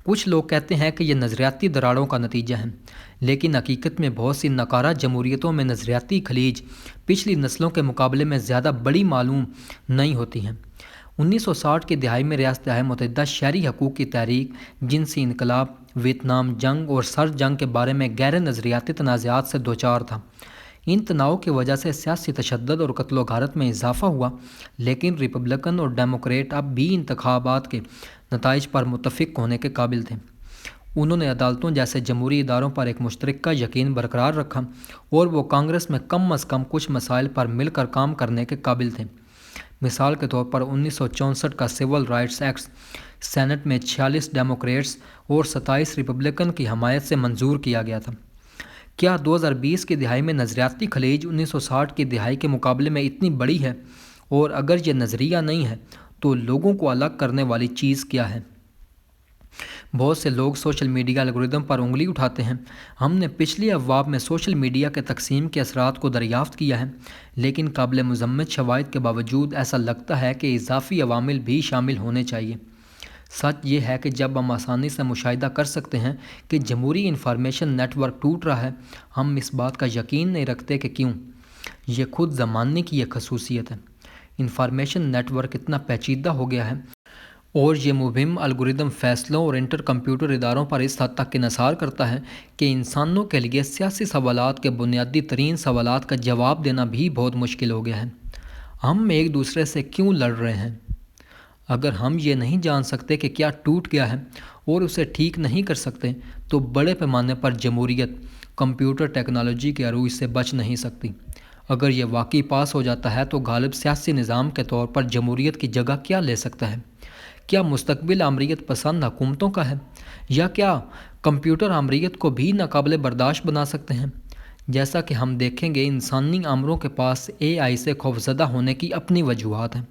کچھ لوگ کہتے ہیں کہ یہ نظریاتی دراڑوں کا نتیجہ ہے، لیکن حقیقت میں بہت سی ناکارہ جمہوریتوں میں نظریاتی خلیج پچھلی نسلوں کے مقابلے میں زیادہ بڑی معلوم نہیں ہوتی ہیں۔ 1960 کی دہائی میں ریاستہائے متحدہ شہری حقوق کی تحریک، جنسی انقلاب، ویتنام جنگ اور سرد جنگ کے بارے میں غیر نظریاتی تنازعات سے دوچار تھا۔ ان تناؤ کی وجہ سے سیاسی تشدد اور قتل و غارت میں اضافہ ہوا، لیکن ریپبلکن اور ڈیموکریٹ اب بھی انتخابات کے نتائج پر متفق ہونے کے قابل تھے۔ انہوں نے عدالتوں جیسے جمہوری اداروں پر ایک مشترکہ یقین برقرار رکھا، اور وہ کانگریس میں کم از کم کچھ مسائل پر مل کر کام کرنے کے قابل تھے۔ مثال کے طور پر 1964 کا سول رائٹس ایکٹ سینٹ میں 46 ڈیموکریٹس اور 27 ریپبلکن کی حمایت سے منظور کیا گیا تھا۔ کیا 2020 کی دہائی میں نظریاتی خلیج 1960 کی دہائی کے مقابلے میں اتنی بڑی ہے؟ اور اگر یہ نظریہ نہیں ہے تو لوگوں کو الگ کرنے والی چیز کیا ہے؟ بہت سے لوگ سوشل میڈیا الگوریدم پر انگلی اٹھاتے ہیں۔ ہم نے پچھلی ابواب میں سوشل میڈیا کے تقسیم کے اثرات کو دریافت کیا ہے، لیکن قابل مذمت شواہد کے باوجود ایسا لگتا ہے کہ اضافی عوامل بھی شامل ہونے چاہیے۔ سچ یہ ہے کہ جب ہم آسانی سے مشاہدہ کر سکتے ہیں کہ جمہوری انفارمیشن نیٹ ورک ٹوٹ رہا ہے، ہم اس بات کا یقین نہیں رکھتے کہ کیوں۔ یہ خود زمانے کی ایک خصوصیت ہے۔ انفارمیشن نیٹ ورک اتنا پیچیدہ ہو گیا ہے، اور یہ مبہم الگوریدم فیصلوں اور انٹر کمپیوٹر اداروں پر اس حد تک انحصار کرتا ہے کہ انسانوں کے لیے سیاسی سوالات کے بنیادی ترین سوالات کا جواب دینا بھی بہت مشکل ہو گیا ہے۔ ہم ایک دوسرے سے کیوں لڑ رہے ہیں؟ اگر ہم یہ نہیں جان سکتے کہ کیا ٹوٹ گیا ہے اور اسے ٹھیک نہیں کر سکتے، تو بڑے پیمانے پر جمہوریت کمپیوٹر ٹیکنالوجی کے عروج سے بچ نہیں سکتی۔ اگر یہ واقعی پاس ہو جاتا ہے تو غالب سیاسی نظام کے طور پر جمہوریت کی جگہ کیا لے سکتا ہے؟ کیا مستقبل آمریت پسند حکومتوں کا ہے، یا کیا کمپیوٹر آمریت کو بھی ناقابل برداشت بنا سکتے ہیں؟ جیسا کہ ہم دیکھیں گے، انسانی آمروں کے پاس AI سے خوفزدہ ہونے کی اپنی وجوہات ہیں۔